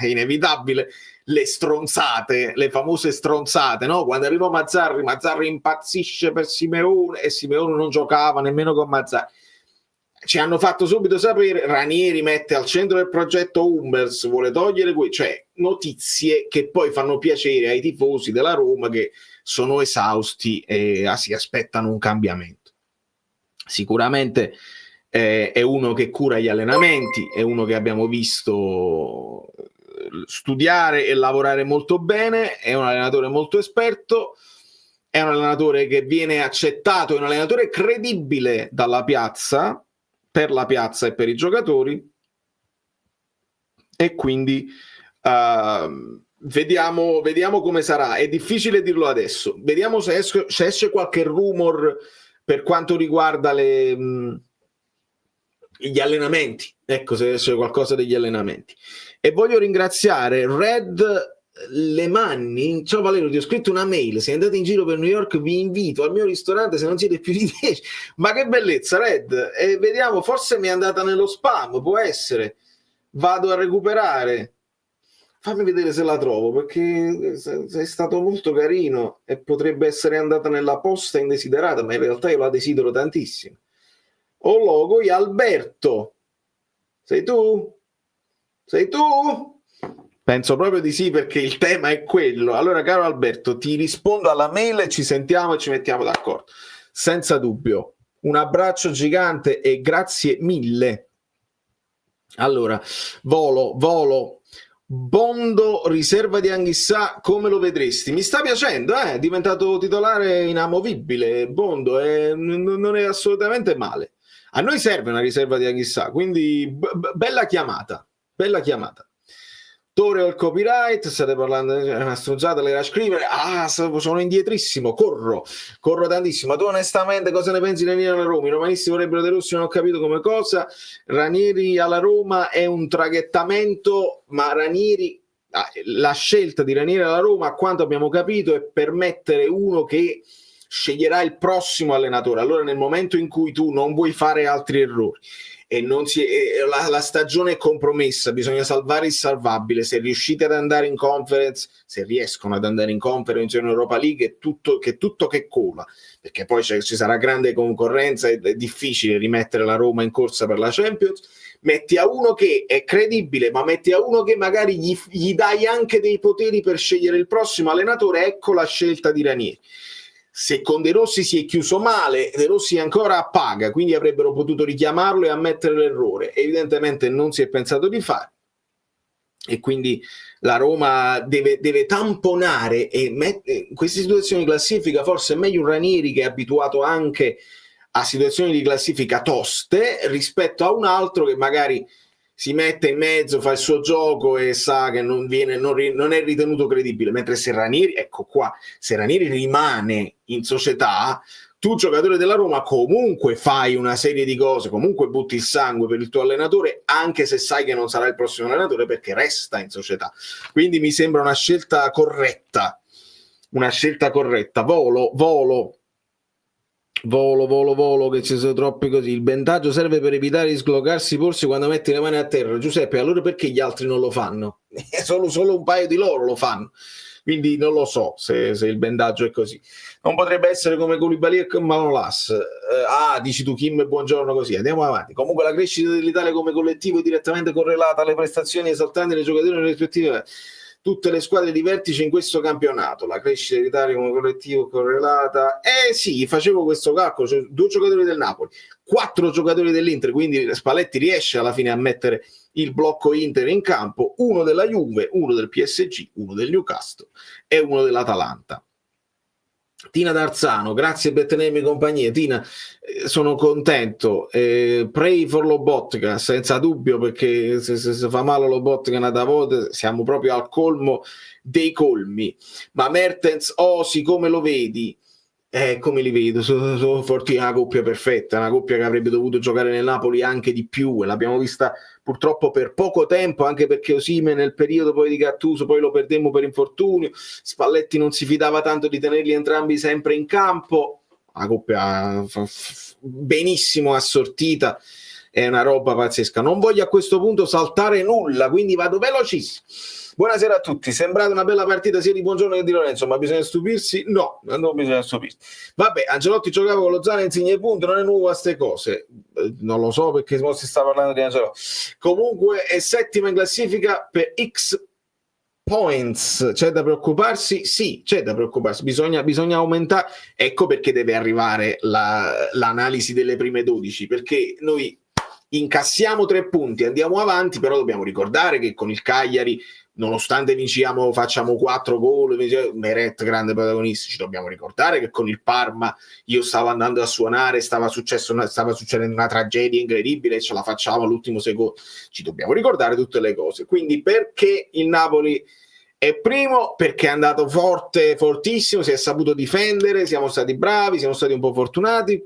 inevitabile, le stronzate, le famose stronzate, no? Quando arrivò Mazzarri impazzisce per Simeone e Simeone non giocava nemmeno con Mazzarri. Ci hanno fatto subito sapere, Ranieri mette al centro del progetto Hummels, vuole togliere cioè notizie che poi fanno piacere ai tifosi della Roma che sono esausti e si aspettano un cambiamento. Sicuramente è uno che cura gli allenamenti, è uno che abbiamo visto studiare e lavorare molto bene, è un allenatore molto esperto, è un allenatore che viene accettato, è un allenatore credibile dalla piazza, per la piazza e per i giocatori, e quindi vediamo come sarà. È difficile dirlo adesso, vediamo se esce qualche rumor per quanto riguarda gli allenamenti, ecco, se esce qualcosa degli allenamenti. E voglio ringraziare Red Lemanni. Ciao Valerio, ti ho scritto una mail, se andate in giro per New York vi invito al mio ristorante se non siete più di 10. Ma che bellezza, Red. Vediamo, forse mi è andata nello spam, può essere, vado a recuperare, fammi vedere se la trovo, perché sei stato molto carino e potrebbe essere andata nella posta indesiderata, ma in realtà io la desidero tantissimo. Oh logo, Alberto, sei tu? Penso proprio di sì, perché il tema è quello. Allora, caro Alberto, ti rispondo alla mail e ci sentiamo e ci mettiamo d'accordo, senza dubbio. Un abbraccio gigante e grazie mille. Allora, volo Bondo, riserva di Anghissà, come lo vedresti? Mi sta piacendo, è diventato titolare inamovibile Bondo, non è assolutamente male. A noi serve una riserva di Anghissà, quindi bella chiamata. Tore o il copyright, state parlando di una stronzata, le da scrivere. Sono indietrissimo, corro tantissimo. Tu onestamente cosa ne pensi di Ranieri alla Roma? I romanisti vorrebbero De Rossi, non ho capito come cosa. Ranieri alla Roma è un traghettamento, ma Ranieri, la scelta di Ranieri alla Roma, a quanto abbiamo capito, è per mettere uno che sceglierà il prossimo allenatore. Allora, nel momento in cui tu non vuoi fare altri errori e la stagione è compromessa, bisogna salvare il salvabile. Se riuscite ad andare in conference, se riescono ad andare in conference in Europa League, è tutto che cola, perché poi ci sarà grande concorrenza ed è difficile rimettere la Roma in corsa per la Champions. Metti a uno che è credibile, ma metti a uno che magari gli dai anche dei poteri per scegliere il prossimo allenatore. Ecco la scelta di Ranieri. Se con De Rossi si è chiuso male, De Rossi ancora paga, quindi avrebbero potuto richiamarlo e ammettere l'errore. Evidentemente non si è pensato di fare, e quindi la Roma deve tamponare e in queste situazioni di classifica forse è meglio un Ranieri che è abituato anche a situazioni di classifica toste rispetto a un altro che magari si mette in mezzo, fa il suo gioco e sa che non è ritenuto credibile. Mentre se Ranieri, ecco qua, se Ranieri rimane in società, tu giocatore della Roma comunque fai una serie di cose, comunque butti il sangue per il tuo allenatore, anche se sai che non sarà il prossimo allenatore, perché resta in società. Quindi mi sembra una scelta corretta. Volo, che ci sono troppi così. Il bendaggio serve per evitare di sglogarsi i polsi quando metti le mani a terra. Giuseppe, allora perché gli altri non lo fanno? Solo un paio di loro lo fanno. quindi non lo so se il bendaggio è così. Non potrebbe essere come Koulibaly e Manolas. Dici tu Kim, buongiorno, così andiamo avanti. Comunque la crescita dell'Italia come collettivo è direttamente correlata alle prestazioni esaltanti dei giocatori nelle rispettive tutte le squadre di vertice in questo campionato. La crescita dell'Italia come collettivo correlata, sì, facevo questo calcolo, cioè 2 giocatori del Napoli, 4 giocatori dell'Inter, quindi Spalletti riesce alla fine a mettere il blocco Inter in campo, 1 della Juve, 1 del PSG, 1 del Newcastle e 1 dell'Atalanta. Tina D'Arzano, grazie Bettenemi e compagnia. Tina, sono contento, pray for Lobotka senza dubbio, perché se fa male Lobotka una volta siamo proprio al colmo dei colmi. Ma Mertens, Osi, come lo vedi? Come li vedo? Sono forti, una coppia perfetta, una coppia che avrebbe dovuto giocare nel Napoli anche di più, e l'abbiamo vista purtroppo per poco tempo, anche perché Osimhen nel periodo poi di Gattuso poi lo perdemmo per infortunio, Spalletti non si fidava tanto di tenerli entrambi sempre in campo, una coppia benissimo assortita, è una roba pazzesca. Non voglio a questo punto saltare nulla, quindi vado velocissimo. Buonasera a tutti, sembrata una bella partita sia di Buongiorno che di Lorenzo, ma bisogna stupirsi? No, non bisogna stupirsi. Vabbè, Ancelotti giocava con lo Zana, Insigne e punto, non è nuovo a ste cose. Non lo so perché si sta parlando di Ancelotti. Comunque è settima in classifica per X points. C'è da preoccuparsi? Sì, c'è da preoccuparsi. Bisogna aumentare. Ecco perché deve arrivare l'analisi delle prime 12, perché noi incassiamo 3 punti, andiamo avanti, però dobbiamo ricordare che con il Cagliari, nonostante vinciamo, facciamo 4 gol, Meret grande protagonista, ci dobbiamo ricordare che con il Parma io stavo andando a suonare, stava succedendo una tragedia incredibile e ce la facciamo all'ultimo secondo. Ci dobbiamo ricordare tutte le cose. Quindi perché il Napoli è primo? Perché è andato forte, fortissimo, si è saputo difendere, siamo stati bravi, siamo stati un po' fortunati,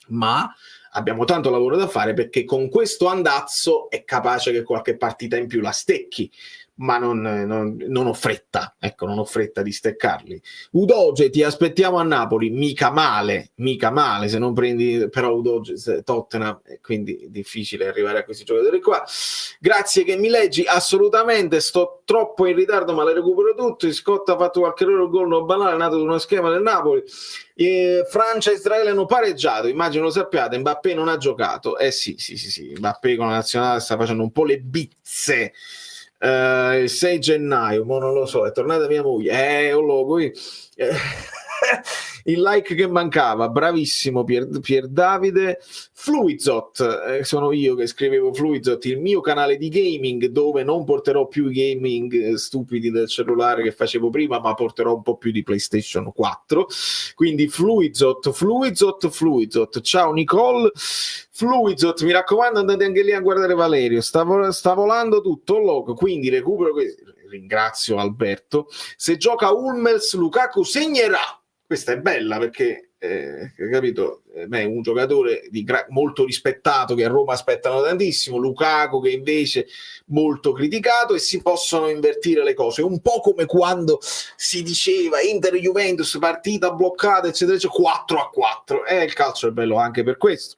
ma abbiamo tanto lavoro da fare, perché con questo andazzo è capace che qualche partita in più la stecchi, ma non ho fretta, ecco, non ho fretta di steccarli. Udoge, ti aspettiamo a Napoli, mica male, se non prendi, però Udoge Tottenham, quindi difficile arrivare a questi giocatori qua. Grazie che mi leggi, assolutamente, sto troppo in ritardo ma le recupero tutte. Scott ha fatto qualche errore, gol non banale, è nato da uno schema del Napoli. Francia e Israele hanno pareggiato, immagino lo sappiate. Mbappé non ha giocato, sì, Mbappé con la nazionale sta facendo un po' le bizze. Il 6 gennaio, ma non lo so, è tornata mia moglie, il like che mancava, bravissimo Pier Davide. Fluizot, sono io che scrivevo Fluizot, il mio canale di gaming, dove non porterò più i gaming stupidi del cellulare che facevo prima, ma porterò un po' più di PlayStation 4. Quindi Fluizot. Ciao Nicole. Fluizot, mi raccomando, andate anche lì a guardare Valerio, sta volando tutto loco, quindi recupero. Ringrazio Alberto. Se gioca Hummels, Lukaku segnerà. Questa è bella perché, capito, è un giocatore molto rispettato, che a Roma aspettano tantissimo, Lukaku che invece molto criticato, e si possono invertire le cose, un po' come quando si diceva Inter-Juventus, partita bloccata, eccetera, 4-4. Il calcio è bello anche per questo.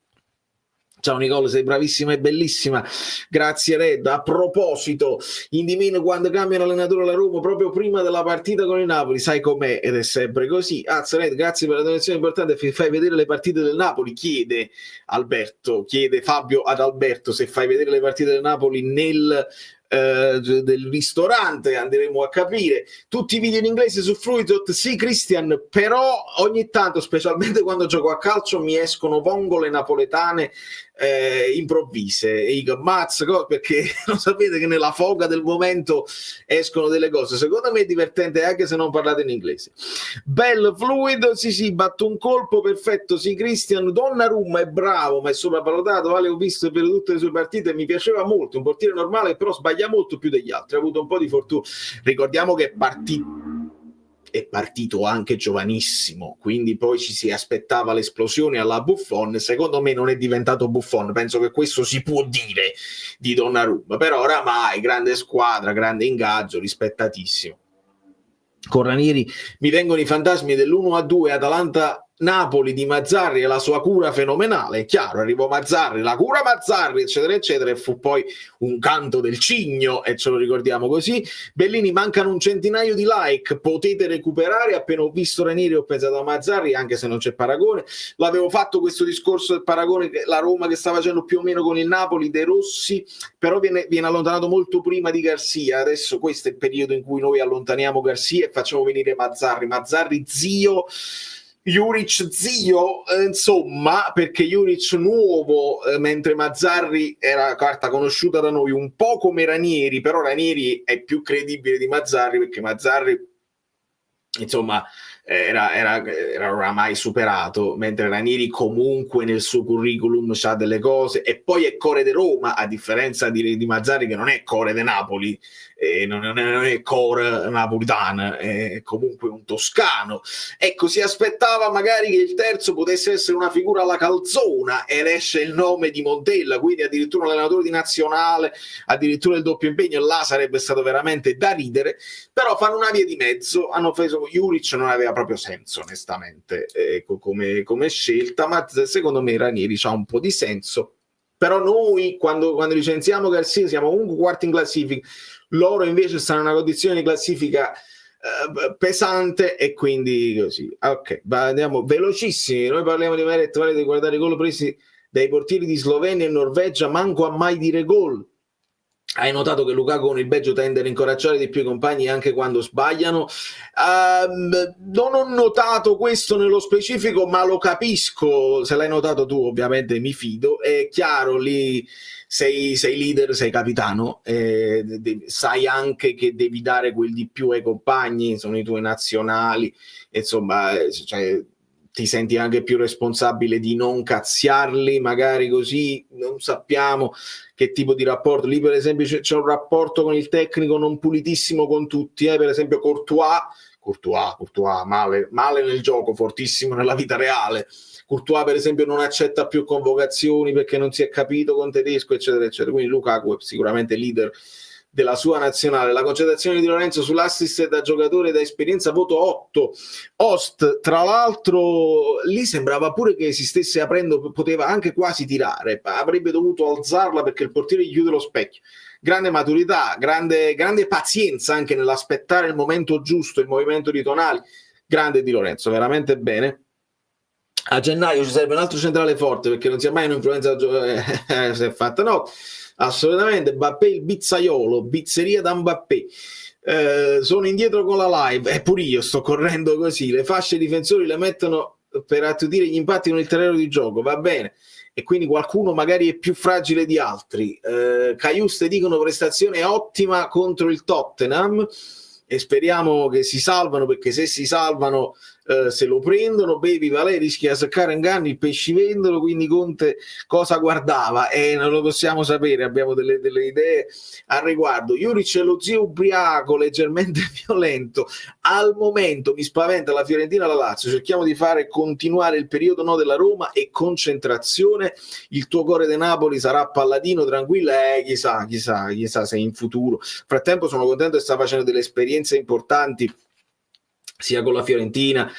Ciao Nicole, sei bravissima e bellissima, grazie Red. A proposito, indimeno quando cambia l'allenatore alla Roma proprio prima della partita con il Napoli, sai com'è ed è sempre così. Red, grazie per la donazione importante, fai vedere le partite del Napoli, chiede Fabio ad Alberto se fai vedere le partite del Napoli del ristorante, andremo a capire. Tutti i video in inglese su Fluidot, sì Christian, però ogni tanto, specialmente quando gioco a calcio, mi escono vongole napoletane improvvise, perché non sapete che nella foga del momento escono delle cose. Secondo me è divertente anche se non parlate in inglese. Bello Fluid, sì, batto un colpo perfetto, sì Christian. Donnarumma è bravo ma è sopravvalutato, vale, ho visto per tutte le sue partite e mi piaceva molto, un portiere normale, però sbaglia molto più degli altri, ha avuto un po' di fortuna. Ricordiamo che è partito anche giovanissimo, quindi poi ci si aspettava l'esplosione alla Buffon. Secondo me non è diventato Buffon, penso che questo si può dire di Donnarumma, però oramai grande squadra, grande ingaggio, rispettatissimo. Con Ranieri mi vengono i fantasmi dell'1-2 Atalanta Napoli di Mazzarri e la sua cura fenomenale, è chiaro, arrivò Mazzarri, la cura Mazzarri, eccetera, eccetera, e fu poi un canto del cigno, e ce lo ricordiamo così. Bellini, mancano un centinaio di like, potete recuperare, appena ho visto Ranieri ho pensato a Mazzarri, anche se non c'è paragone, l'avevo fatto questo discorso del paragone, che la Roma che sta facendo più o meno con il Napoli, De Rossi, però viene allontanato molto prima di Garcia, adesso questo è il periodo in cui noi allontaniamo Garcia e facciamo venire Mazzarri zio, Juric zio, insomma, perché Juric nuovo, mentre Mazzarri era carta conosciuta da noi un po' come Ranieri, però Ranieri è più credibile di Mazzarri, perché Mazzarri, insomma, era oramai superato, mentre Ranieri comunque nel suo curriculum c'ha delle cose, e poi è core de Roma, a differenza di Mazzarri, che non è core de Napoli, non è core napolitana, è comunque un toscano. Ecco, si aspettava magari che il terzo potesse essere una figura alla Calzona, ed esce il nome di Montella, quindi addirittura un allenatore di nazionale, addirittura il doppio impegno, là sarebbe stato veramente da ridere. Però fanno una via di mezzo, hanno preso Juric, non aveva proprio senso onestamente, come scelta, ma secondo me Ranieri c'ha un po' di senso. Però noi quando licenziamo Garcia siamo comunque quarti in classifica, loro invece stanno in una condizione di classifica pesante, e quindi così. Ok, andiamo velocissimi. Noi parliamo di Meret, vale di guardare i gol presi dai portieri di Slovenia e Norvegia, manco a mai dire gol. Hai notato che Lukaku con il Belgio tende a incoraggiare di più i compagni anche quando sbagliano? Non ho notato questo nello specifico, ma lo capisco. Se l'hai notato tu, ovviamente mi fido. È chiaro, lì sei leader, sei capitano, sai anche che devi dare quel di più ai compagni, sono i tuoi nazionali, insomma, cioè, ti senti anche più responsabile di non cazziarli, magari così, non sappiamo che tipo di rapporto. Lì per esempio c'è un rapporto con il tecnico non pulitissimo con tutti, per esempio Courtois male nel gioco, fortissimo nella vita reale. Courtois per esempio non accetta più convocazioni perché non si è capito con Tedesco, eccetera eccetera. Quindi Lukaku è sicuramente leader della sua nazionale. La concentrazione di Lorenzo sull'assist da giocatore da esperienza, voto 8. Ost, tra l'altro, lì sembrava pure che si stesse aprendo, poteva anche quasi tirare, avrebbe dovuto alzarla perché il portiere gli chiude lo specchio. Grande maturità, grande pazienza anche nell'aspettare il momento giusto, il movimento di Tonali. Grande Di Lorenzo, veramente bene. A gennaio ci serve un altro centrale forte, perché non sia mai un'influenza si è fatta, no, assolutamente. Mbappé il bizzaiolo, bizzeria da Mbappé. Sono indietro con la live, e pure io sto correndo così. Le fasce difensori le mettono per attutire gli impatti con il terreno di gioco, va bene, e quindi qualcuno magari è più fragile di altri. Caiuste dicono prestazione ottima contro il Tottenham, e speriamo che si salvano, perché se si salvano se lo prendono. Bevi Valeri rischia di seccare inganni, il pescivendolo, quindi Conte cosa guardava? Non lo possiamo sapere, abbiamo delle idee al riguardo. Juric è lo zio ubriaco leggermente violento, al momento mi spaventa la Fiorentina e la Lazio. Cerchiamo di fare continuare il periodo no della Roma e concentrazione. Il tuo cuore di Napoli sarà Palladino, tranquilla, chissà se in futuro. Frattempo sono contento che sta facendo delle esperienze importanti sia con la Fiorentina,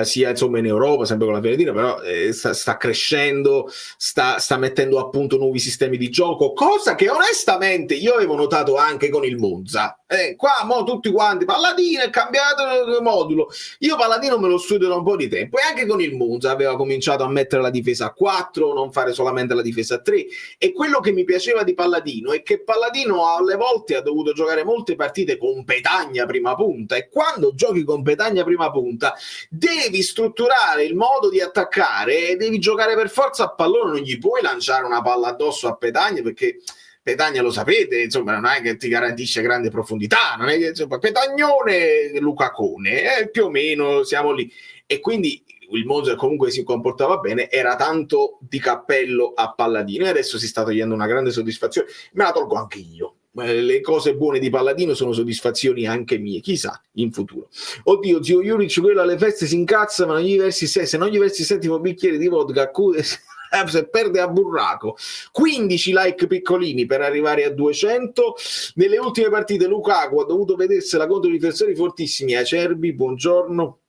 sia insomma in Europa, sempre con la Fiorentina, però sta crescendo, sta mettendo a punto nuovi sistemi di gioco, cosa che onestamente io avevo notato anche con il Monza. Qua mo tutti quanti Palladino è cambiato il modulo, io Palladino me lo studio da un po' di tempo, e anche con il Monza aveva cominciato a mettere la difesa a 4, non fare solamente la difesa a 3, e quello che mi piaceva di Palladino è che Palladino alle volte ha dovuto giocare molte partite con Petagna prima punta, e quando giochi con Petagna prima punta devi strutturare il modo di attaccare e devi giocare per forza a pallone, non gli puoi lanciare una palla addosso a Petagna, perché Petagna, lo sapete, insomma, non è che ti garantisce grande profondità, non è che insomma, Petagnone, Lucacone, più o meno siamo lì. E quindi il Monza comunque si comportava bene, era tanto di cappello a Palladino, e adesso si sta togliendo una grande soddisfazione, me la tolgo anche io. Le cose buone di Palladino sono soddisfazioni anche mie, chissà in futuro. Oddio, zio Juric, quello alle feste si incazza, ma se non gli versi il settimo bicchiere di vodka se perde a burraco. 15 like piccolini per arrivare a 200. Nelle ultime partite Lukaku ha dovuto vedersela contro difensori fortissimi, Acerbi, buongiorno.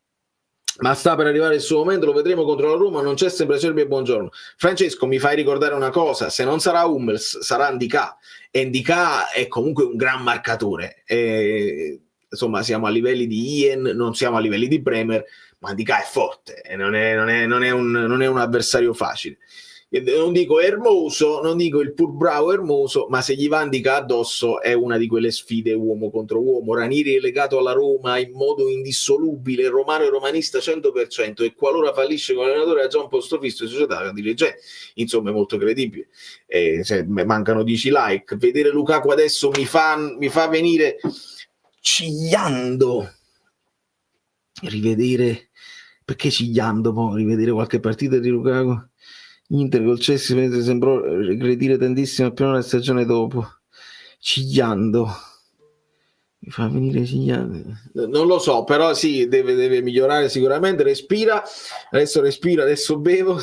ma sta per arrivare il suo momento, lo vedremo contro la Roma, non c'è sempre Acerbi e Buongiorno. Francesco, mi fai ricordare una cosa, se non sarà Hummels sarà Ndicà, e Ndicà è comunque un gran marcatore, insomma siamo a livelli di Ian, non siamo a livelli di Bremer, ma Ndicà è forte e non è un avversario facile. Non dico Hermoso, non dico il pur bravo Hermoso, ma se gli va Ndicà addosso è una di quelle sfide uomo contro uomo. Ranieri è legato alla Roma in modo indissolubile, romano e romanista 100%, e qualora fallisce come allenatore ha già un posto fisso in società con dirigente, insomma è molto credibile. Mancano 10 like. Vedere Lukaku adesso mi fa venire cigliando rivedere, perché cigliando poi rivedere qualche partita di Lukaku. Inter col Chelsea mentre sembrò regredire tantissimo appena la stagione dopo. Cigliando mi fa venire cigliando, non lo so, però sì, deve migliorare sicuramente. Respira, adesso bevo.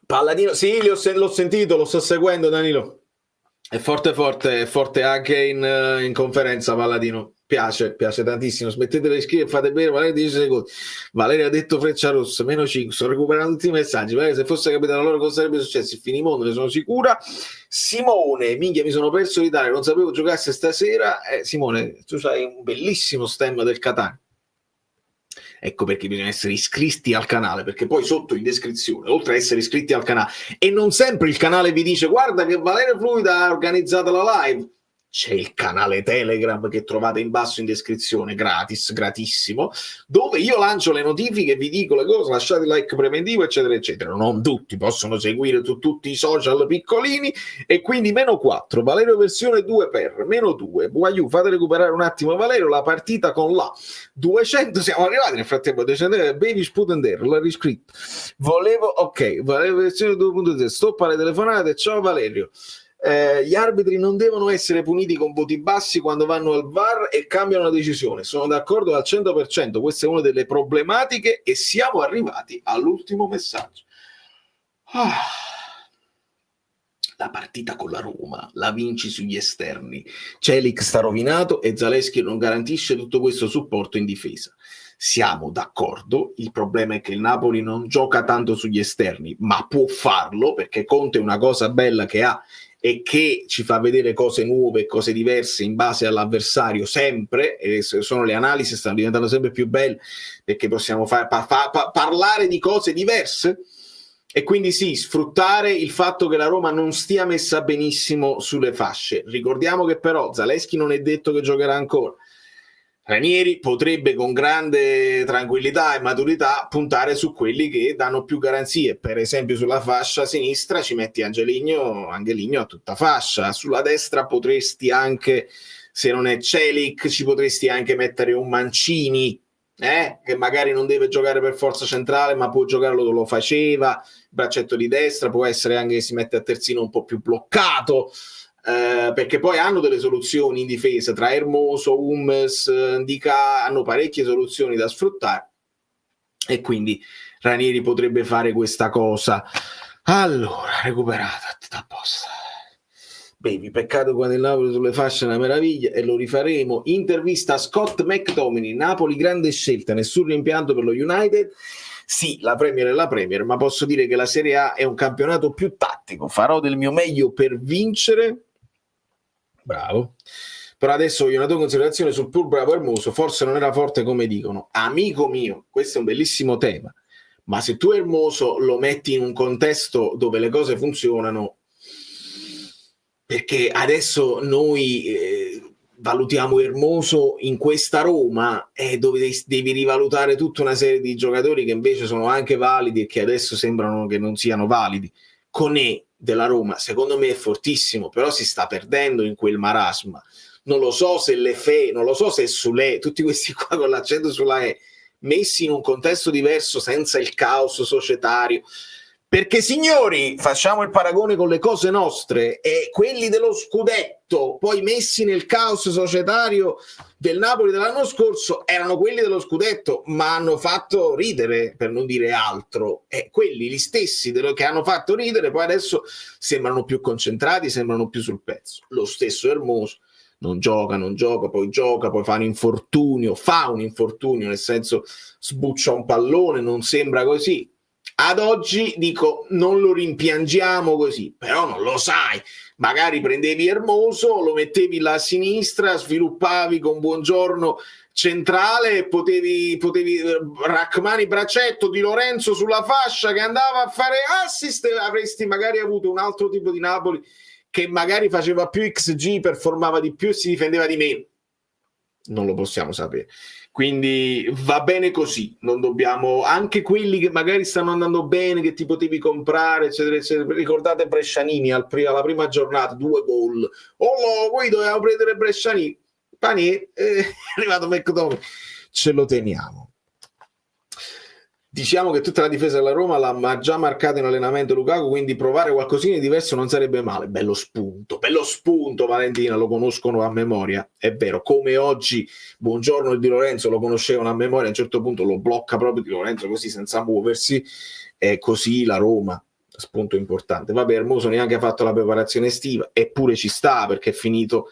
Palladino, sì, l'ho sentito, lo sto seguendo, Danilo. È forte anche in conferenza Palladino. Piace tantissimo. Smettete di scrivere, fate bene. Valeria 10 secondi. Valeria ha detto Freccia Rossa, -5. Sto recuperando tutti i messaggi. Valeria, se fosse capitato a loro cosa sarebbe successo? Il finimondo, ne sono sicura. Simone, minchia, mi sono perso l'Italia, non sapevo giocasse stasera. Simone, tu hai un bellissimo stemma del Catania. Ecco perché bisogna essere iscritti al canale, perché poi sotto in descrizione, oltre a essere iscritti al canale, e non sempre il canale vi dice guarda che Valerio Fluida ha organizzato la live, c'è il canale Telegram che trovate in basso in descrizione, gratissimo, dove io lancio le notifiche, vi dico le cose, lasciate il like preventivo, eccetera, eccetera. Non tutti possono seguire tutti i social piccolini, e quindi -4, Valerio versione 2 per, -2, Buaiu, fate recuperare un attimo Valerio, la partita con la 200, siamo arrivati nel frattempo, Baby Spudender, l'ho riscritto, Valerio versione 2.0, stoppa le telefonate, ciao Valerio. Gli arbitri non devono essere puniti con voti bassi quando vanno al VAR e cambiano la decisione. Sono d'accordo al 100%. Questa è una delle problematiche e siamo arrivati all'ultimo messaggio. La partita con la Roma la vinci sugli esterni. Celic sta rovinato e Zaleschi non garantisce tutto questo supporto in difesa. Siamo d'accordo, il problema è che il Napoli non gioca tanto sugli esterni, ma può farlo perché Conte è una cosa bella che ha e che ci fa vedere cose nuove, cose diverse in base all'avversario sempre, e sono le analisi, stanno diventando sempre più belle perché possiamo parlare di cose diverse, e quindi sì, sfruttare il fatto che la Roma non stia messa benissimo sulle fasce. Ricordiamo che però Zaleschi non è detto che giocherà ancora. Ranieri potrebbe con grande tranquillità e maturità puntare su quelli che danno più garanzie. Per esempio sulla fascia sinistra ci metti Angeligno a tutta fascia, sulla destra potresti anche, se non è Celic, ci potresti anche mettere un Mancini, che magari non deve giocare per forza centrale ma può giocare, lo faceva, braccetto di destra, può essere anche che si mette a terzino un po' più bloccato. Perché poi hanno delle soluzioni in difesa tra Hermoso, Hummels, Ndicà, hanno parecchie soluzioni da sfruttare, e quindi Ranieri potrebbe fare questa cosa. Allora, recuperata, a posto. Baby, peccato quando il Napoli sulle fasce è una meraviglia, e lo rifaremo. Intervista a Scott McTominay, Napoli grande scelta, nessun rimpianto per lo United. Sì, la Premier è la Premier, ma posso dire che la Serie A è un campionato più tattico, farò del mio meglio per vincere. Bravo. Però adesso voglio una tua considerazione sul pur bravo Hermoso, forse non era forte come dicono. Amico mio, questo è un bellissimo tema, ma se tu Hermoso lo metti in un contesto dove le cose funzionano, perché adesso noi valutiamo Hermoso in questa Roma, dove devi rivalutare tutta una serie di giocatori che invece sono anche validi e che adesso sembrano che non siano validi. Conè della Roma secondo me è fortissimo, però si sta perdendo in quel marasma. Non lo so se non lo so se Sule, tutti questi qua con l'accento sulla E, messi in un contesto diverso senza il caos societario, perché signori, facciamo il paragone con le cose nostre, e quelli dello scudetto poi messi nel caos societario del Napoli dell'anno scorso erano quelli dello scudetto, ma hanno fatto ridere, per non dire altro, e quelli gli stessi che hanno fatto ridere poi adesso sembrano più concentrati, sembrano più sul pezzo. Lo stesso Hermoso non gioca, poi fa un infortunio, nel senso sbuccia un pallone, non sembra così. Ad oggi dico non lo rimpiangiamo così, però non lo sai, magari prendevi Hermoso, lo mettevi là a sinistra, sviluppavi con Buongiorno centrale e potevi Rachmani braccetto di Lorenzo sulla fascia che andava a fare assist, avresti magari avuto un altro tipo di Napoli che magari faceva più XG, performava di più e si difendeva di meno. Non lo possiamo sapere. Quindi va bene così, non dobbiamo, anche quelli che magari stanno andando bene, che ti potevi comprare, eccetera, eccetera. Ricordate Brescianini alla prima giornata, 2 gol. Oh, poi dovevamo prendere Brescianini. Panier, è arrivato McDonald, ce lo teniamo. Diciamo che tutta la difesa della Roma l'ha già marcata in allenamento Lukaku, quindi provare qualcosina di diverso non sarebbe male. Bello spunto Valentina, lo conoscono a memoria, è vero, come oggi Buongiorno e Di Lorenzo lo conoscevano a memoria, a un certo punto lo blocca proprio Di Lorenzo così senza muoversi, e così la Roma, spunto importante. Vabbè, Hermoso neanche ha fatto la preparazione estiva, eppure ci sta perché è finito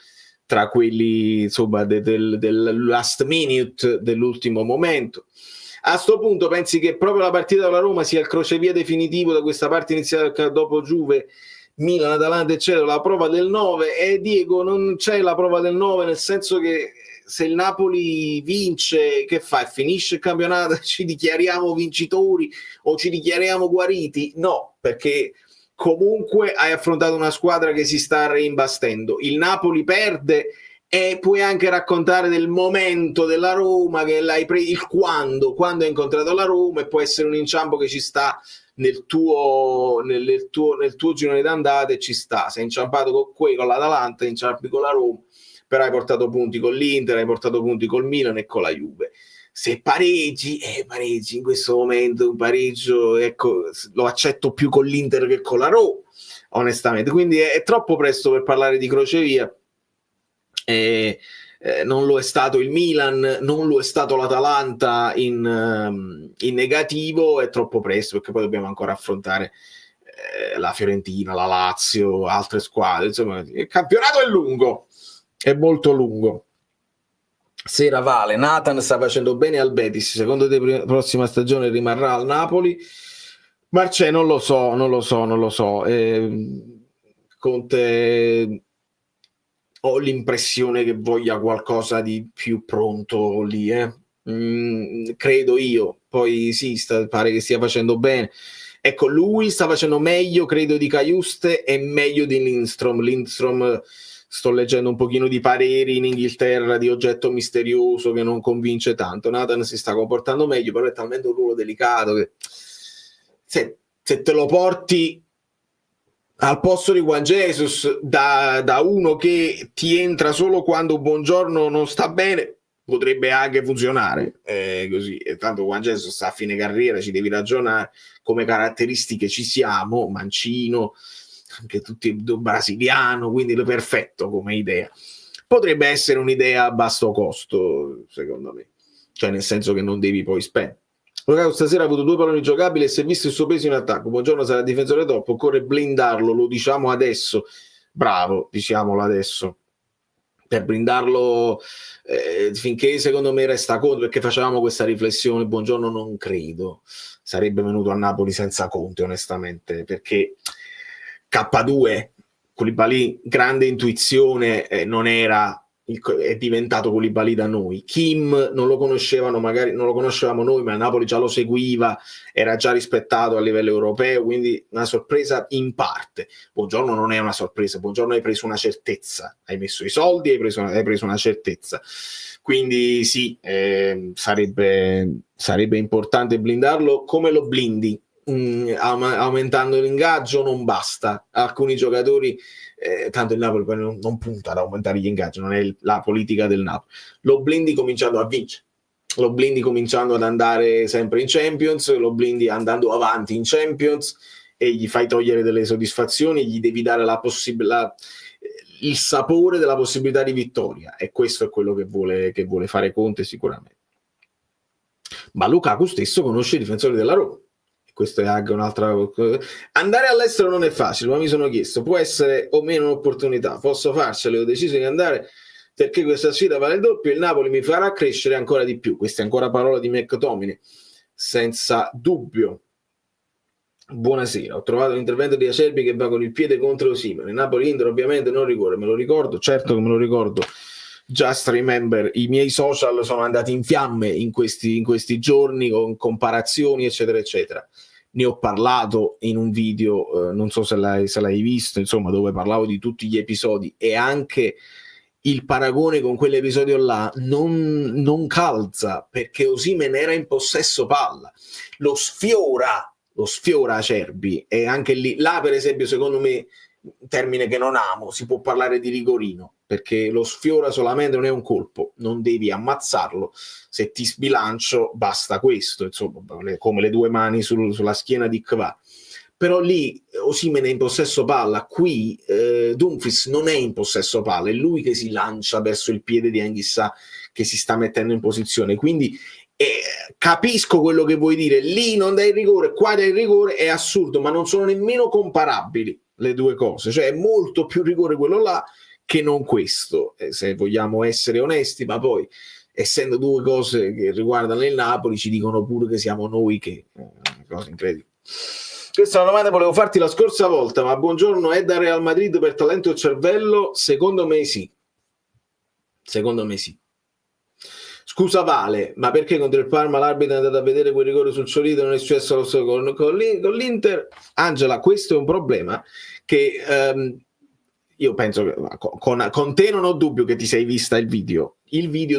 tra quelli insomma del last minute, dell'ultimo momento. A sto punto pensi che proprio la partita della Roma sia il crocevia definitivo da questa parte iniziale dopo Juve, Milan, Atalanta eccetera, la prova del 9? E Diego, non c'è la prova del 9, nel senso che se il Napoli vince, che fa? Finisce il campionato, ci dichiariamo vincitori o ci dichiariamo guariti? No, perché comunque hai affrontato una squadra che si sta reimbastendo. Il Napoli perde e puoi anche raccontare del momento della Roma, che il quando hai incontrato la Roma, e può essere un inciampo che ci sta nel tuo girone d'andata, e ci sta. Sei inciampato con l'Atalanta, inciampi con la Roma, però hai portato punti con l'Inter, hai portato punti col Milan e con la Juve. Se pareggi in questo momento, un pareggio, ecco, lo accetto più con l'Inter che con la Roma, onestamente. Quindi è troppo presto per parlare di crocevia. Non lo è stato il Milan, non lo è stato l'Atalanta in negativo, è troppo presto perché poi dobbiamo ancora affrontare la Fiorentina, la Lazio, altre squadre, insomma il campionato è lungo, è molto lungo. Sera Vale, Nathan sta facendo bene al Betis, secondo te prossima stagione rimarrà al Napoli? Marcè, non lo so. Conte, ho l'impressione che voglia qualcosa di più pronto lì, credo io. Poi sì, pare che stia facendo bene. Ecco, lui sta facendo meglio, credo, di Cajuste e meglio di Lindstrom. Sto leggendo un pochino di pareri in Inghilterra di oggetto misterioso che non convince tanto. Nathan si sta comportando meglio, però è talmente un ruolo delicato che se te lo porti al posto di Juan Jesus da uno che ti entra solo quando Buongiorno non sta bene, potrebbe anche funzionare così. E tanto Juan Jesus sta a fine carriera, ci devi ragionare, come caratteristiche ci siamo, mancino, anche tutti brasiliano, quindi perfetto come idea. Potrebbe essere un'idea a basso costo, secondo me, cioè nel senso che non devi poi spendere. Lukaku stasera ha avuto 2 palloni giocabili e si è visto il suo peso in attacco. Buongiorno, sarà difensore top, occorre blindarlo, lo diciamo adesso. Bravo, diciamolo adesso. Per blindarlo finché secondo me resta Conte, perché facevamo questa riflessione. Buongiorno, non credo sarebbe venuto a Napoli senza Conte, onestamente, perché K2, Koulibaly, grande intuizione, non era, è diventato Koulibaly da noi. Kim non lo conoscevano, magari non lo conoscevamo noi, ma Napoli già lo seguiva, era già rispettato a livello europeo, quindi una sorpresa in parte. Buongiorno non è una sorpresa, Buongiorno hai preso una certezza, hai messo i soldi, hai preso una certezza. Quindi sì, sarebbe importante blindarlo. Come lo blindi? Aumentando l'ingaggio non basta. Alcuni giocatori, tanto il Napoli poi non punta ad aumentare gli ingaggi, non è la politica del Napoli. Lo blindi cominciando a vincere, lo blindi cominciando ad andare sempre in Champions, lo blindi andando avanti in Champions, e gli fai togliere delle soddisfazioni, gli devi dare il sapore della possibilità di vittoria, e questo è quello che vuole fare Conte sicuramente. Ma Lukaku stesso conosce i difensori della Roma. Questo è anche un'altra. Andare all'estero non è facile, ma mi sono chiesto, può essere o meno un'opportunità? Posso farcela? Ho deciso di andare perché questa sfida vale il doppio, il Napoli mi farà crescere ancora di più. Questa è ancora parola di McTominay, senza dubbio. Buonasera, ho trovato l'intervento di Acerbi che va con il piede contro Osimhen. Napoli-Inter ovviamente non rigore, me lo ricordo, certo che me lo ricordo. Just remember, i miei social sono andati in fiamme in questi giorni con comparazioni eccetera eccetera. Ne ho parlato in un video, non so se l'hai visto, insomma, dove parlavo di tutti gli episodi, e anche il paragone con quell'episodio là non calza, perché Osimhen era in possesso palla, lo sfiora Acerbi, e anche là per esempio secondo me, termine che non amo, si può parlare di rigorino, perché lo sfiora solamente, non è un colpo, non devi ammazzarlo, se ti sbilancio basta questo, insomma, come le due mani sulla schiena di Kva. Però lì Osimhen è in possesso palla, qui Dumfries non è in possesso palla, è lui che si lancia verso il piede di Anghissà che si sta mettendo in posizione, quindi capisco quello che vuoi dire, lì non dai il rigore, qua dai il rigore, è assurdo, ma non sono nemmeno comparabili le due cose, cioè è molto più rigore quello là che non questo, se vogliamo essere onesti, ma poi essendo due cose che riguardano il Napoli ci dicono pure che siamo noi che cosa incredibile. Questa è una domanda che volevo farti la scorsa volta, ma buongiorno, è da Real Madrid per talento e cervello? Secondo me sì. Scusa Vale, ma perché contro il Parma l'arbitro è andato a vedere quel rigore sul Solito e non è successo con l'Inter? Angela, questo è un problema che io penso che con te non ho dubbio che ti sei vista il video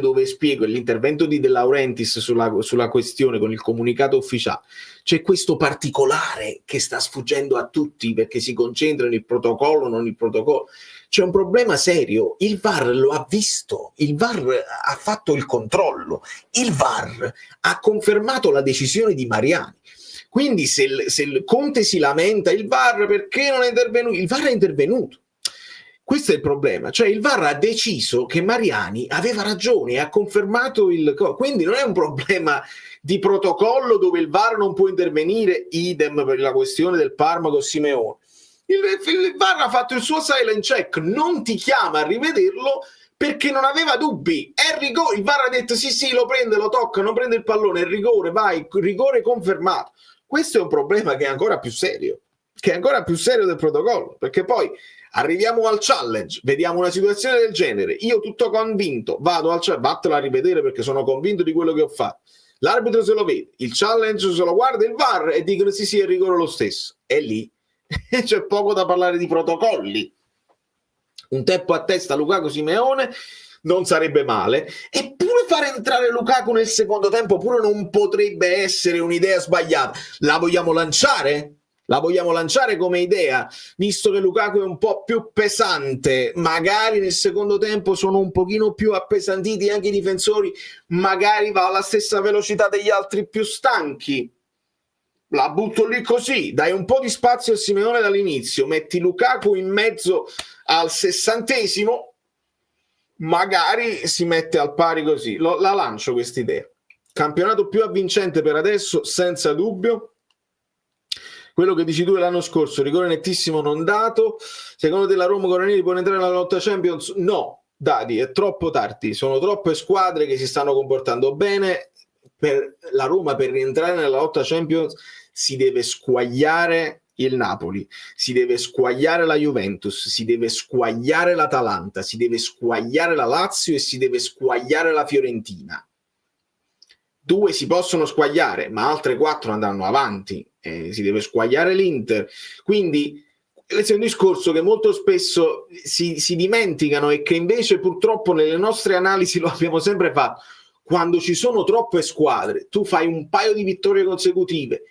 dove spiego l'intervento di De Laurentiis sulla questione con il comunicato ufficiale. C'è questo particolare che sta sfuggendo a tutti perché si concentra nel protocollo, non il protocollo. C'è un problema serio, il VAR lo ha visto, il VAR ha fatto il controllo, il VAR ha confermato la decisione di Mariani. Quindi se il Conte si lamenta, il VAR perché non è intervenuto? Il VAR è intervenuto. Questo è il problema, cioè il VAR ha deciso che Mariani aveva ragione e ha confermato quindi non è un problema di protocollo dove il VAR non può intervenire, idem per la questione del Parma con Simeone. Il VAR ha fatto il suo silent check, non ti chiama a rivederlo perché non aveva dubbi, è rigore, il VAR ha detto sì lo prende, lo tocca, non prende il pallone, è rigore, vai, rigore confermato. Questo è un problema che è ancora più serio del protocollo, perché poi arriviamo al challenge, vediamo una situazione del genere, io tutto convinto vado al challenge, vattela a rivedere perché sono convinto di quello che ho fatto, l'arbitro se lo vede, il challenge se lo guarda, il VAR, e dicono sì è rigore lo stesso, e lì c'è poco da parlare di protocolli. Un tempo a testa Lukaku Simeone non sarebbe male, eppure fare entrare Lukaku nel secondo tempo pure non potrebbe essere un'idea sbagliata. La vogliamo lanciare? La vogliamo lanciare come idea, visto che Lukaku è un po' più pesante, magari nel secondo tempo sono un pochino più appesantiti anche i difensori, magari va alla stessa velocità degli altri più stanchi. La butto lì così, dai un po' di spazio a Simeone dall'inizio, metti Lukaku in mezzo al 60°, magari si mette al pari così. La lancio quest'idea. Campionato più avvincente per adesso, senza dubbio. Quello che dici tu l'anno scorso, rigore nettissimo non dato. Secondo te la Roma con Ranieri può entrare nella lotta Champions? No, Dadi, è troppo tardi. Sono troppe squadre che si stanno comportando bene. Per la Roma, per rientrare nella lotta Champions, si deve squagliare il Napoli, si deve squagliare la Juventus, si deve squagliare l'Atalanta, si deve squagliare la Lazio e si deve squagliare la Fiorentina. 2 si possono squagliare, ma altre 4 andranno avanti. Si deve squagliare l'Inter. Quindi questo è un discorso che molto spesso si dimenticano e che invece purtroppo nelle nostre analisi lo abbiamo sempre fatto. Quando ci sono troppe squadre, tu fai un paio di vittorie consecutive,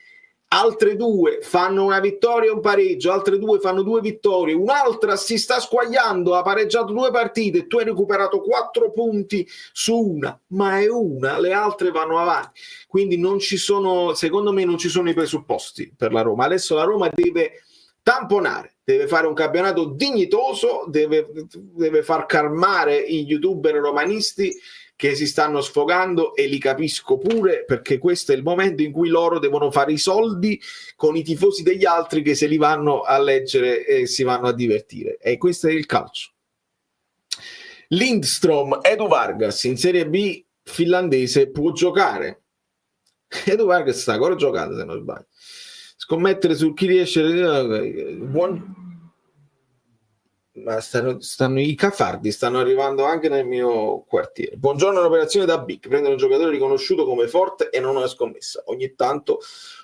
altre 2 fanno una vittoria e un pareggio, altre 2 fanno 2 vittorie, un'altra si sta squagliando, ha pareggiato 2 partite e tu hai recuperato 4 punti su una, ma è una, le altre vanno avanti. Quindi non ci sono, secondo me non ci sono i presupposti per la Roma. Adesso la Roma deve tamponare, deve fare un campionato dignitoso, deve far calmare i youtuber romanisti che si stanno sfogando, e li capisco pure, perché questo è il momento in cui loro devono fare i soldi con i tifosi degli altri che se li vanno a leggere e si vanno a divertire, e questo è il calcio. Lindstrom, Edu Vargas in Serie B finlandese può giocare. Edu Vargas sta ancora giocando, se non sbaglio. Scommettere su chi riesce. Ma stanno i cafardi stanno arrivando anche nel mio quartiere. Buongiorno, un'operazione da big, prendere un giocatore riconosciuto come forte e non una scommessa. Ogni tanto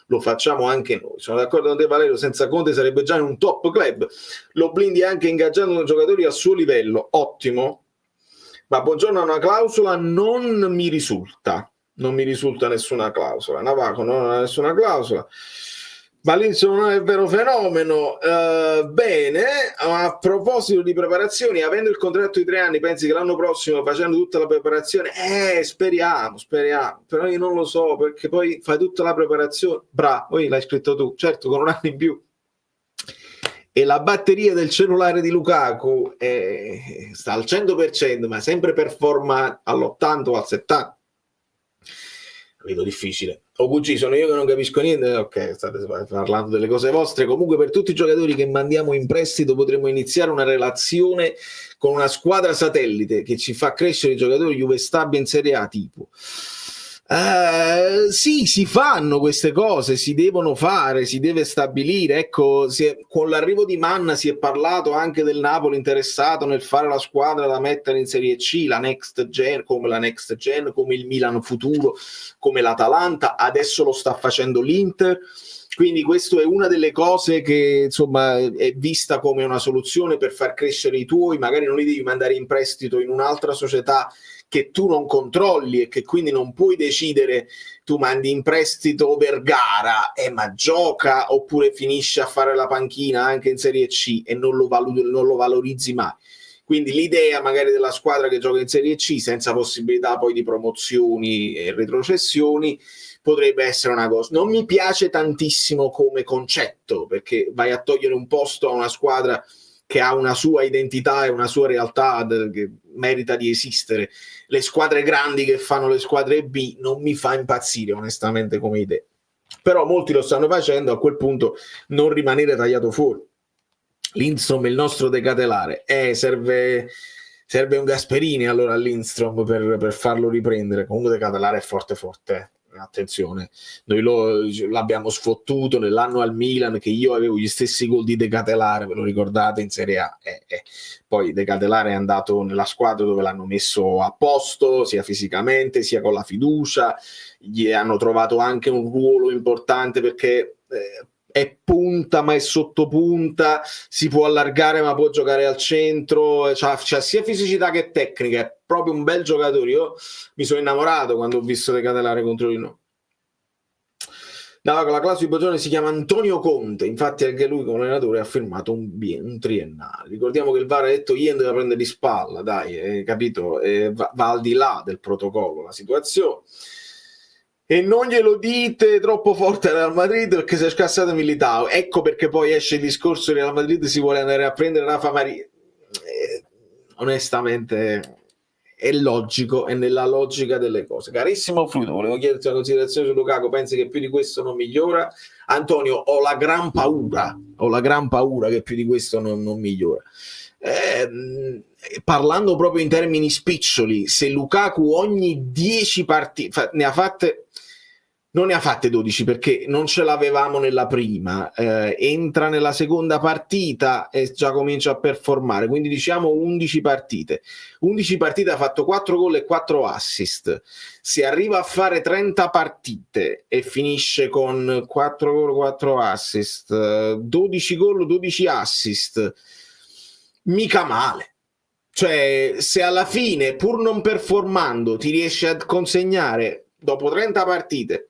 lo facciamo anche noi. Sono d'accordo con te, Valerio, senza Conte sarebbe già in un top club. Lo blindi anche ingaggiando giocatori a suo livello. Ottimo. Ma buongiorno, una clausola non mi risulta nessuna clausola. Navaco non ha nessuna clausola. Valencia non è il vero fenomeno. Bene, a proposito di preparazioni, avendo il contratto di 3 anni, pensi che l'anno prossimo, facendo tutta la preparazione, speriamo, però io non lo so, perché poi fai tutta la preparazione, bravo, poi l'hai scritto tu, certo, con un anno in più, e la batteria del cellulare di Lukaku sta al 100%, ma sempre performa all'80 o al 70%. Vedo difficile. OQG, sono io che non capisco niente. Ok, state parlando delle cose vostre. Comunque, per tutti i giocatori che mandiamo in prestito potremmo iniziare una relazione con una squadra satellite che ci fa crescere i giocatori Juve Stabia in Serie A tipo. Sì, si fanno queste cose, si devono fare, si deve stabilire. Ecco, con l'arrivo di Manna si è parlato anche del Napoli interessato nel fare la squadra da mettere in Serie C, la next gen, come il Milan futuro, come l'Atalanta. Adesso lo sta facendo l'Inter. Quindi questo è una delle cose che insomma è vista come una soluzione per far crescere i tuoi, magari non li devi mandare in prestito in un'altra società che tu non controlli e che quindi non puoi decidere, tu mandi in prestito Vergara, ma gioca, oppure finisce a fare la panchina anche in Serie C e non lo valorizzi mai. Quindi l'idea magari della squadra che gioca in Serie C senza possibilità poi di promozioni e retrocessioni potrebbe essere una cosa. Non mi piace tantissimo come concetto, perché vai a togliere un posto a una squadra che ha una sua identità e una sua realtà che merita di esistere. Le squadre grandi che fanno le squadre B non mi fa impazzire onestamente come idea, però molti lo stanno facendo, a quel punto non rimanere tagliato fuori. Lindstrom è il nostro decatelare, serve un Gasperini allora a Lindstrom per farlo riprendere. Comunque decatelare è forte. Attenzione, noi l'abbiamo sfottuto nell'anno al Milan che io avevo gli stessi gol di Decatelare, ve lo ricordate, in Serie A. Poi Decatelare è andato nella squadra dove l'hanno messo a posto sia fisicamente sia con la fiducia, gli hanno trovato anche un ruolo importante perché è punta ma è sottopunta, si può allargare ma può giocare al centro, c'ha sia fisicità che tecnica, è proprio un bel giocatore. Io mi sono innamorato quando ho visto Decatelare contro di noi. La classe di Bogione si chiama Antonio Conte, infatti anche lui come allenatore ha firmato un triennale. Ricordiamo che il VAR ha detto Ien deve prendere di spalla, dai, capito? Va al di là del protocollo la situazione. E non glielo dite troppo forte al Real Madrid perché si è scassato Militao. Ecco perché poi esce il discorso Real Madrid si vuole andare a prendere Rafa Maria. Onestamente è logico, è nella logica delle cose. Carissimo Fluido, volevo chiederti una considerazione su Lukaku, pensi che più di questo non migliora? Antonio, ho la gran paura che più di questo non migliora. Parlando proprio in termini spiccioli, se Lukaku ogni 10 partite non ne ha fatte 12 perché non ce l'avevamo nella prima, entra nella seconda partita e già comincia a performare, quindi diciamo 11 partite ha fatto 4 gol e 4 assist. Se arriva a fare 30 partite e finisce con 4 gol 4 assist, 12 gol 12 assist, mica male. Cioè, se alla fine, pur non performando, ti riesci a consegnare dopo 30 partite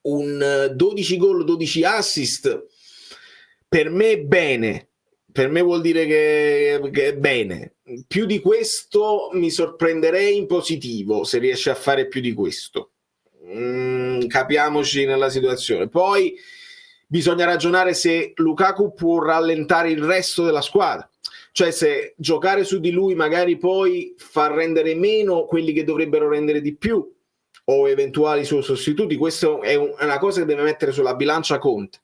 un 12 gol 12 assist, per me è bene. Per me vuol dire che è bene. Più di questo mi sorprenderei in positivo se riesce a fare più di questo. Capiamoci nella situazione. Poi bisogna ragionare se Lukaku può rallentare il resto della squadra. Cioè se giocare su di lui magari poi fa rendere meno quelli che dovrebbero rendere di più o eventuali suoi sostituti. Questo è una cosa che deve mettere sulla bilancia Conte,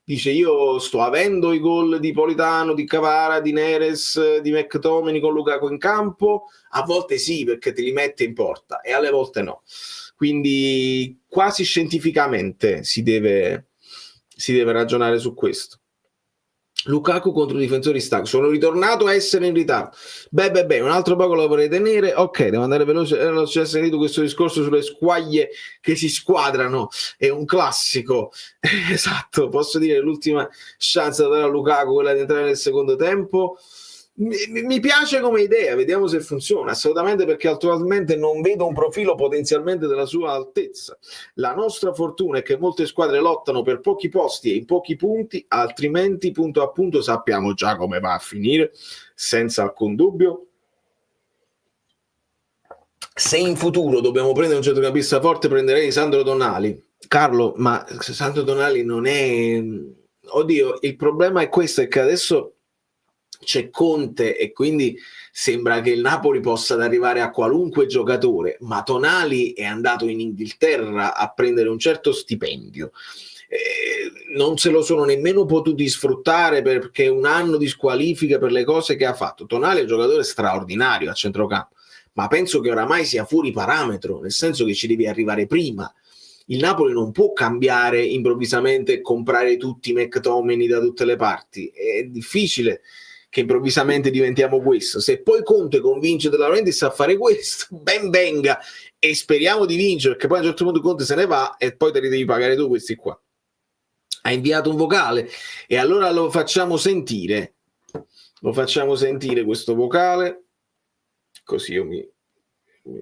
Dice: io sto avendo i gol di Politano, di Cavara, di Neres, di McTominay con Lukaku in campo. A volte sì, perché te li mette in porta, e alle volte no. Quindi quasi scientificamente si deve ragionare su questo. Lukaku contro difensori stanchi. Sono ritornato a essere in ritardo. Beh, un altro poco lo vorrei tenere. Ok, devo andare veloce. Non c'è sentito questo discorso sulle squaglie che si squadrano. È un classico. Esatto, posso dire l'ultima chance da dare a Lukaku, quella di entrare nel secondo tempo. Mi piace come idea, vediamo se funziona. Assolutamente, perché attualmente non vedo un profilo potenzialmente della sua altezza. La nostra fortuna è che molte squadre lottano per pochi posti e in pochi punti, altrimenti punto a punto sappiamo già come va a finire, senza alcun dubbio. Se in futuro dobbiamo prendere un centrocampista forte, prenderei Sandro Tonali. Carlo, ma Sandro Tonali non è... Oddio, il problema è questo, è che adesso c'è Conte e quindi sembra che il Napoli possa arrivare a qualunque giocatore, ma Tonali è andato in Inghilterra a prendere un certo stipendio. Non se lo sono nemmeno potuti sfruttare, perché un anno di squalifica per le cose che ha fatto. Tonali è un giocatore straordinario a centrocampo, ma penso che oramai sia fuori parametro, nel senso che ci devi arrivare prima. Il Napoli non può cambiare improvvisamente e comprare tutti i McTominay da tutte le parti, è difficile che improvvisamente diventiamo questo. Se poi Conte convince De Laurentiis a fare questo, ben venga, e speriamo di vincere, perché poi a un certo punto Conte se ne va e poi te li devi pagare tu questi qua. Ha inviato un vocale e allora lo facciamo sentire questo vocale, così io mi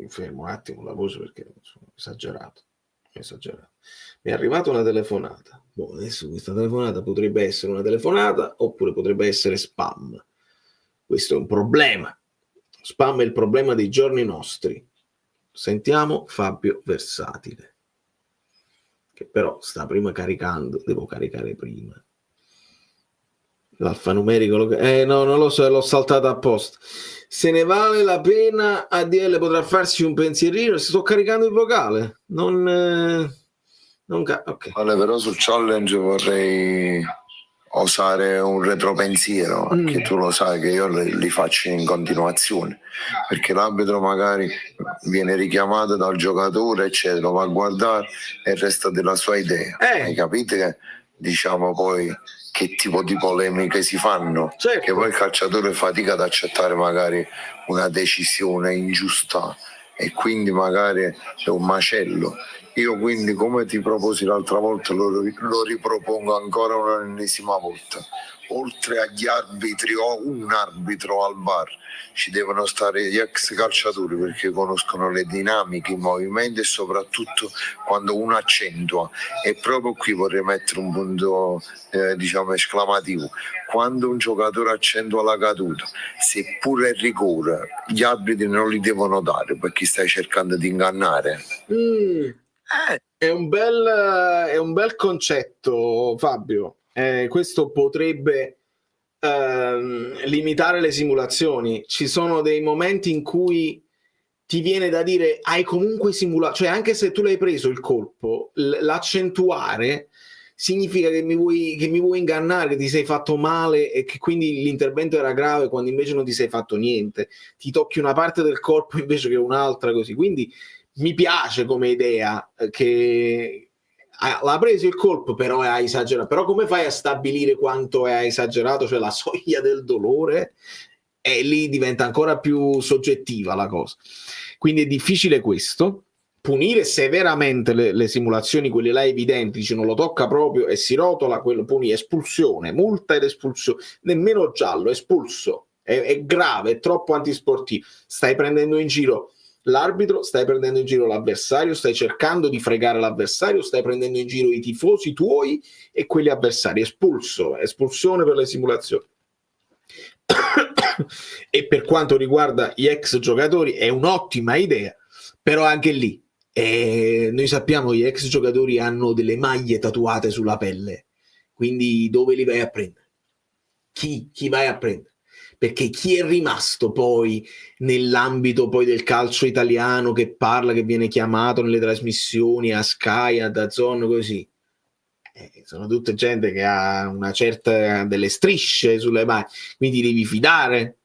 fermo un attimo la voce perché sono esagerato. Mi è arrivata una telefonata. Adesso questa telefonata potrebbe essere una telefonata oppure potrebbe essere spam. Questo è un problema. Spam è il problema dei giorni nostri. Sentiamo Fabio Versatile, che però sta prima caricando. Devo caricare prima l'alfanumerico. No, non lo so, l'ho saltata apposta. Se ne vale la pena, ADL potrà farsi un pensierino. Sto caricando il vocale. Okay. Vale, però sul challenge vorrei osare un retropensiero, che tu lo sai che io li faccio in continuazione, perché l'arbitro magari viene richiamato dal giocatore, eccetera, lo va a guardare e resta della sua idea. Hai capito che, diciamo, poi che tipo di polemiche si fanno? Certo. Che poi il calciatore fatica ad accettare magari una decisione ingiusta e quindi magari è un macello. Io quindi, come ti proposi l'altra volta, lo ripropongo ancora un'ennesima volta. Oltre agli arbitri o un arbitro al VAR, ci devono stare gli ex calciatori, perché conoscono le dinamiche, i movimenti e soprattutto quando uno accentua. E proprio qui vorrei mettere un punto diciamo esclamativo. Quando un giocatore accentua la caduta, seppure è rigore, gli arbitri non li devono dare, perché stai cercando di ingannare. È un bel concetto, Fabio. Questo potrebbe limitare le simulazioni. Ci sono dei momenti in cui ti viene da dire hai comunque simulato, cioè anche se tu l'hai preso il colpo, l'accentuare significa che mi vuoi ingannare, che ti sei fatto male e che quindi l'intervento era grave quando invece non ti sei fatto niente. Ti tocchi una parte del corpo invece che un'altra, così. Quindi mi piace come idea che l'ha preso il colpo, però è esagerato. Però come fai a stabilire quanto è esagerato, cioè la soglia del dolore? E lì diventa ancora più soggettiva la cosa. Quindi è difficile questo. Punire severamente le simulazioni, quelle là evidenti, dice non lo tocca proprio e si rotola, quello espulsione, multa ed espulsione, nemmeno giallo, espulso. È grave, è troppo antisportivo. Stai prendendo in giro l'arbitro, stai prendendo in giro l'avversario, stai cercando di fregare l'avversario, stai prendendo in giro i tifosi tuoi e quelli avversari. Espulsione per le simulazioni. E per quanto riguarda gli ex giocatori è un'ottima idea, però anche lì noi sappiamo che gli ex giocatori hanno delle maglie tatuate sulla pelle, quindi dove li vai a prendere? Chi vai a prendere? Perché chi è rimasto poi nell'ambito poi del calcio italiano che parla, che viene chiamato nelle trasmissioni a Sky, a DAZN, così? sono tutte gente che ha una certa delle strisce sulle mani, quindi devi fidare,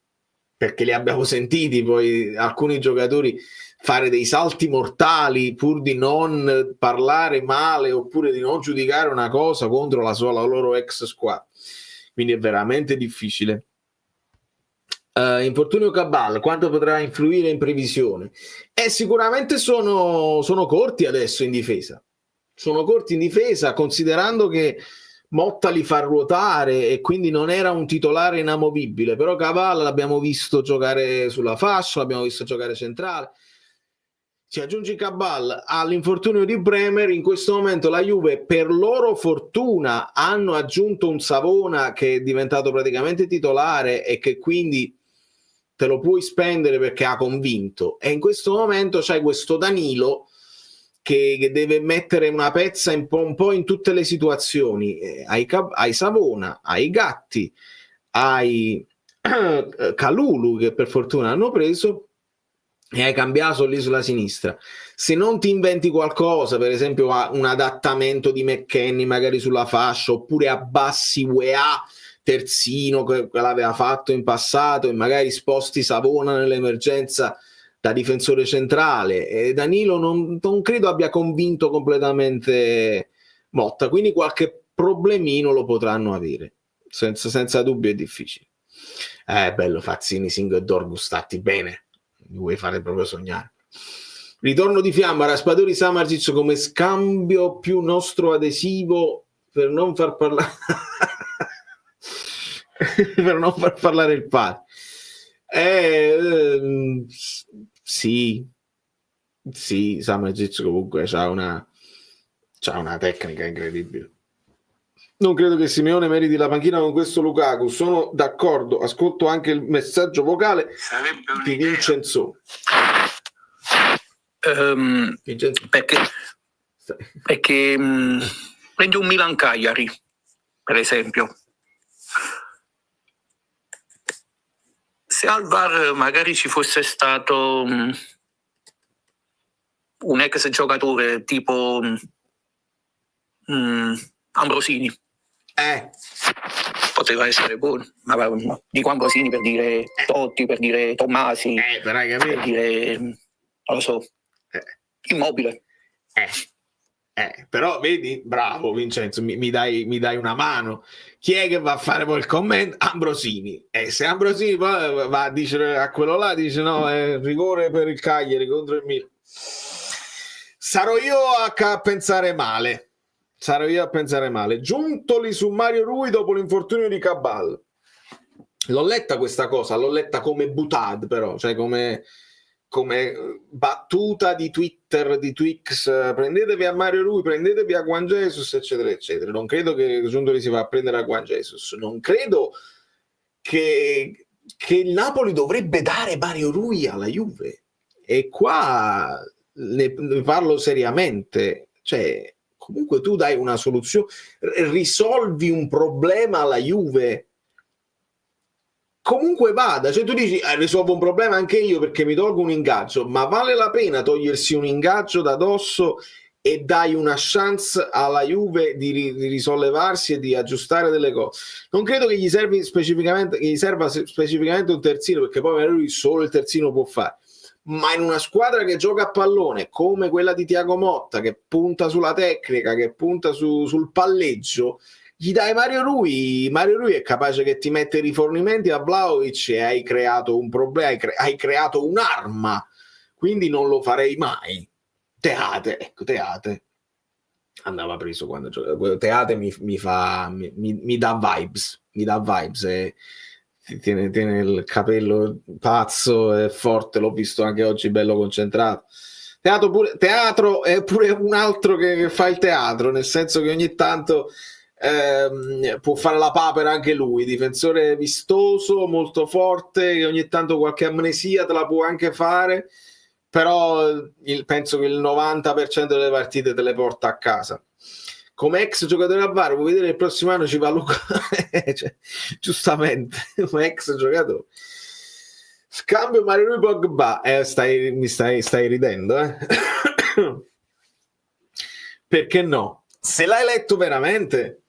perché li abbiamo sentiti poi alcuni giocatori fare dei salti mortali pur di non parlare male oppure di non giudicare una cosa contro la loro ex squadra, quindi è veramente difficile. Infortunio Cabal, quanto potrà influire in previsione? Sicuramente sono corti adesso in difesa, sono corti in difesa, considerando che Motta li fa ruotare e quindi non era un titolare inamovibile, però Cabal l'abbiamo visto giocare sulla fascia, l'abbiamo visto giocare centrale. Ci aggiungi Cabal all'infortunio di Bremer, in questo momento la Juve, per loro fortuna, hanno aggiunto un Savona che è diventato praticamente titolare e che quindi te lo puoi spendere perché ha convinto, e in questo momento c'hai questo Danilo che deve mettere una pezza un po' in tutte le situazioni, hai Savona, hai Gatti, hai Kalulu che per fortuna hanno preso, e hai cambiato lì sulla sinistra. Se non ti inventi qualcosa, per esempio un adattamento di McKennie magari sulla fascia, oppure abbassi UEA terzino che l'aveva fatto in passato e magari sposti Savona nell'emergenza da difensore centrale, e Danilo non credo abbia convinto completamente Motta, quindi qualche problemino lo potranno avere, senza dubbio. È difficile. Bello Fazzini, Singo e Dorgu stati bene, mi vuoi fare proprio sognare. Ritorno di Fiamma, Raspadori Samardzic come scambio più nostro adesivo per non far parlare per non far parlare il padre. Sì, Samardzic comunque c'ha una tecnica incredibile. Non credo che Simeone meriti la panchina con questo Lukaku, sono d'accordo. Ascolto anche il messaggio vocale di Vincenzo. Perché prendi un Milan Cagliari, per esempio. Se al VAR magari ci fosse stato un ex giocatore tipo Ambrosini, poteva essere buono, ma dico Ambrosini per dire Totti, per dire Tommasi, per dire, non lo so, Immobile. Però vedi, bravo Vincenzo, mi dai una mano. Chi è che va a fare poi il commento? Ambrosini. Se Ambrosini poi va a dire a quello là, dice no, è rigore per il Cagliari contro il Milan. Sarò io a pensare male. Giuntoli su Mario Rui dopo l'infortunio di Cabal. L'ho letta questa cosa, l'ho letta come butad, però, cioè come battuta di Twitter, di Twix, prendetevi a Mario Rui, prendetevi a Juan Jesus, eccetera eccetera. Non credo che Giuntoli si va a prendere a Juan Jesus, non credo che il Napoli dovrebbe dare Mario Rui alla Juve, e qua ne parlo seriamente. Cioè, comunque tu dai una soluzione, risolvi un problema alla Juve, comunque vada, cioè tu dici risolvo un problema anche io perché mi tolgo un ingaggio, ma vale la pena togliersi un ingaggio da dosso e dai una chance alla Juve di risollevarsi e di aggiustare delle cose? Non credo che gli serva specificamente un terzino, perché poi lui solo il terzino può fare, ma in una squadra che gioca a pallone come quella di Thiago Motta, che punta sulla tecnica, che punta sul palleggio, gli dai Mario Rui è capace che ti mette rifornimenti a Vlahovic, e hai creato un problema, hai creato un'arma, quindi non lo farei mai. Teate andava preso quando giocava. Teate mi dà vibes, e tiene il capello pazzo e forte, l'ho visto anche oggi bello concentrato. Teatro è pure un altro che fa il teatro, nel senso che ogni tanto può fare la papera anche lui, difensore vistoso, molto forte, che ogni tanto qualche amnesia te la può anche fare, però penso che il 90% delle partite te le porta a casa. Come ex giocatore a VAR, vuoi vedere il prossimo anno ci va Luca? Cioè, giustamente, come ex giocatore. Scambio Mario Rui Pogba, mi stai ridendo, Perché no? Se l'hai letto veramente,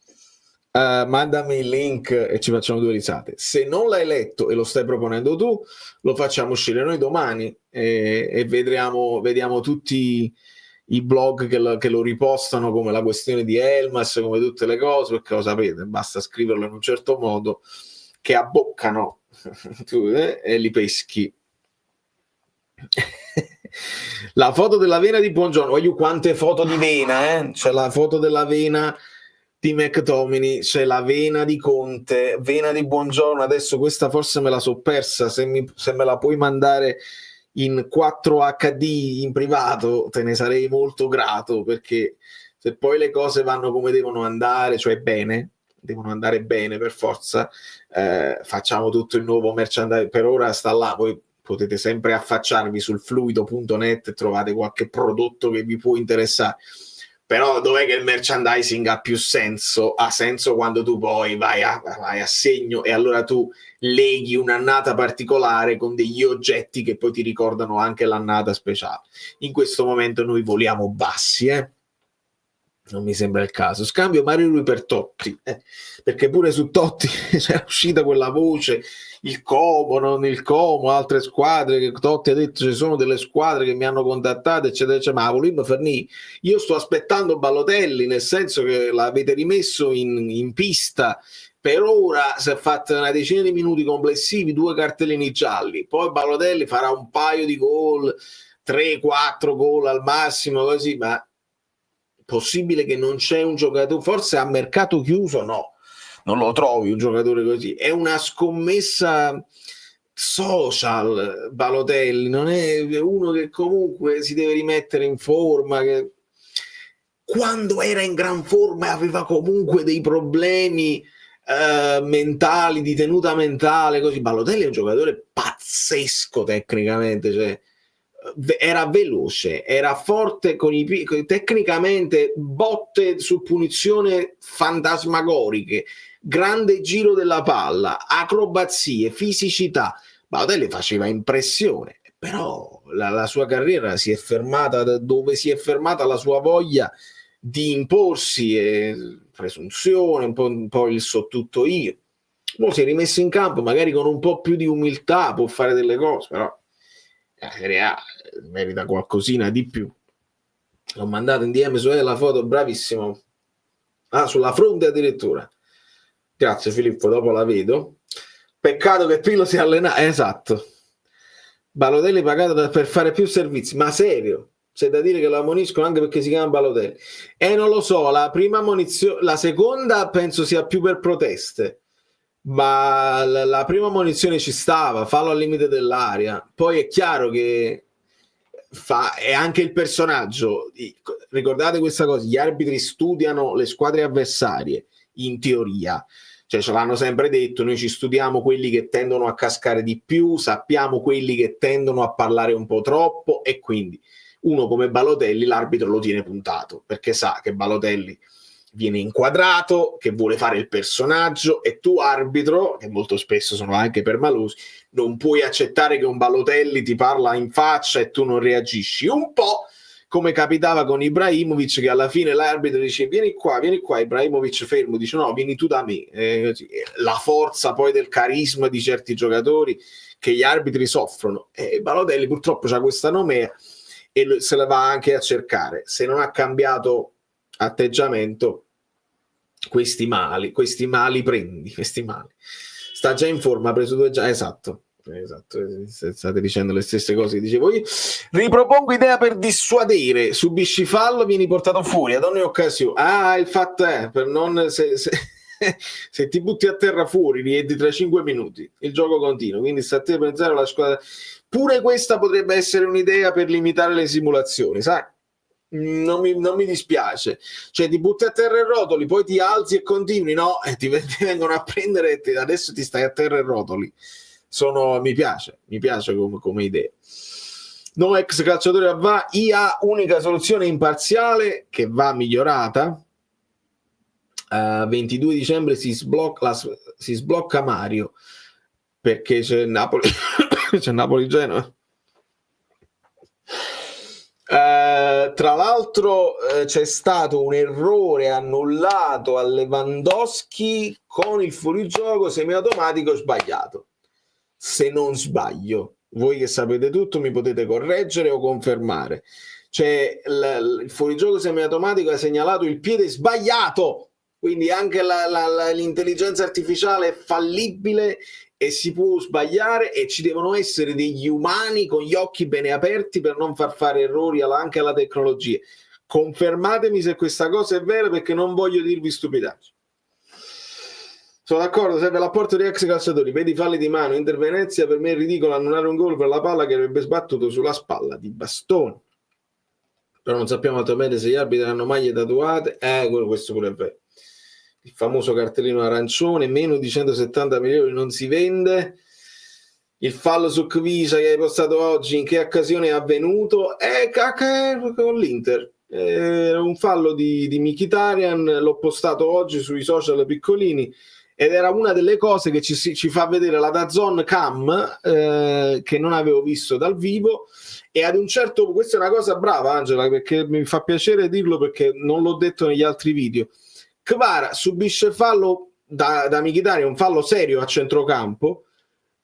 mandami il link e ci facciamo 2 risate. Se non l'hai letto e lo stai proponendo tu, lo facciamo uscire noi domani e vediamo tutti i blog che lo ripostano, come la questione di Elmas, come tutte le cose, perché lo sapete, basta scriverlo in un certo modo che abboccano e li peschi. La foto della vena di Buongiorno, voglio quante foto di vena, c'è la foto della vena di McTominay, c'è la vena di Conte, vena di Buongiorno. Adesso questa forse me la so persa, se me la puoi mandare in 4 HD in privato te ne sarei molto grato, perché se poi le cose vanno come devono andare, cioè bene, devono andare bene per forza, facciamo tutto il nuovo merchandising. Per ora sta là, poi potete sempre affacciarvi sul fluido.net e trovate qualche prodotto che vi può interessare. Però dov'è che il merchandising ha più senso? Ha senso quando tu poi vai a segno e allora tu leghi un'annata particolare con degli oggetti che poi ti ricordano anche l'annata speciale. In questo momento noi voliamo bassi, non mi sembra il caso. Scambio Mario Rui per Totti, perché pure su Totti c'era uscita quella voce, il Como, non il Como, altre squadre, che Totti ha detto ci sono delle squadre che mi hanno contattato, eccetera, eccetera. Ma volevo Ferni, io sto aspettando Balotelli, nel senso che l'avete rimesso in pista. Per ora si è fatta una decina di minuti complessivi, 2 cartellini gialli, poi Balotelli farà un paio di gol, 3-4 gol al massimo, così, ma possibile che non c'è un giocatore, forse a mercato chiuso no, non lo trovi un giocatore così, è una scommessa social. Balotelli non è uno che comunque si deve rimettere in forma, che quando era in gran forma aveva comunque dei problemi mentali, di tenuta mentale, così. Balotelli è un giocatore pazzesco tecnicamente, cioè era veloce, era forte con i tecnicamente, botte su punizione fantasmagoriche, grande giro della palla, acrobazie, fisicità. Balotelli faceva impressione, però la sua carriera si è fermata dove si è fermata la sua voglia di imporsi, e presunzione, un po' il so tutto io. Mo si è rimesso in campo, magari con un po' più di umiltà può fare delle cose, però la Serie A merita qualcosina di più. L'ho mandato in DM su la foto, bravissimo. Sulla fronte addirittura. Grazie Filippo, dopo la vedo. Peccato che Pirlo si allena. Esatto. Balotelli pagato per fare più servizi, ma serio? C'è da dire che lo ammoniscono anche perché si chiama Balotelli. Non lo so, la prima ammonizione, la seconda penso sia più per proteste. Ma la prima ammonizione ci stava, fallo al limite dell'area. Poi è chiaro che è anche il personaggio. Ricordate questa cosa, gli arbitri studiano le squadre avversarie, in teoria, cioè ce l'hanno sempre detto, noi ci studiamo quelli che tendono a cascare di più, sappiamo quelli che tendono a parlare un po' troppo, e quindi uno come Balotelli l'arbitro lo tiene puntato, perché sa che Balotelli viene inquadrato, che vuole fare il personaggio, e tu arbitro, che molto spesso sono anche permalosi, non puoi accettare che un Balotelli ti parla in faccia e tu non reagisci. Un po' come capitava con Ibrahimovic, che alla fine l'arbitro dice vieni qua, Ibrahimovic fermo, dice no, vieni tu da me. La forza poi del carisma di certi giocatori che gli arbitri soffrono, e Balotelli purtroppo c'ha questa nomea e se la va anche a cercare. Se non ha cambiato atteggiamento, questi mali prendi, questi mali. Sta già in forma, ha preso 2 già, esatto, state dicendo le stesse cose che dicevo io. Ripropongo idea per dissuadere: subisci fallo, vieni portato fuori ad ogni occasione. Il fatto è, per non se ti butti a terra fuori rientri tra 5 minuti, il gioco continua, quindi sta a te pensare alla squadra. Pure questa potrebbe essere un'idea per limitare le simulazioni, sai? Non mi dispiace, cioè ti butti a terra e rotoli, poi ti alzi e continui, no? E ti vengono a prendere e adesso ti stai a terra e rotoli. Mi piace come idea. No ex calciatore va, IA unica soluzione imparziale che va migliorata. 22 dicembre si sblocca Mario, perché c'è Napoli c'è Napoli-Genoa. Tra l'altro c'è stato un errore annullato a Lewandowski con il fuorigioco semiautomatico sbagliato, se non sbaglio. Voi che sapete tutto mi potete correggere o confermare. Cioè il fuorigioco semiautomatico ha segnalato il piede sbagliato, quindi anche l'intelligenza artificiale è fallibile e si può sbagliare, e ci devono essere degli umani con gli occhi bene aperti per non far fare errori anche alla tecnologia. Confermatemi se questa cosa è vera, perché non voglio dirvi stupidaggini. Sono d'accordo, serve l'apporto di ex calciatori, vedi falli di mano. Inter Venezia, per me è ridicolo annullare un gol per la palla che avrebbe sbattuto sulla spalla di Bastoni. Però non sappiamo attualmente se gli arbitri hanno maglie tatuate. Questo pure è vero. Il famoso cartellino arancione, meno di 170 milioni non si vende. Il fallo su Kvisa che hai postato oggi, in che occasione è avvenuto? Con l'Inter. Un fallo di Mkhitaryan, l'ho postato oggi sui social piccolini, ed era una delle cose che ci fa vedere la DAZN Cam, che non avevo visto dal vivo. E ad un certo punto, questa è una cosa brava Angela, perché mi fa piacere dirlo, perché non l'ho detto negli altri video. Kvara subisce fallo da Mkhitaryan, un fallo serio a centrocampo,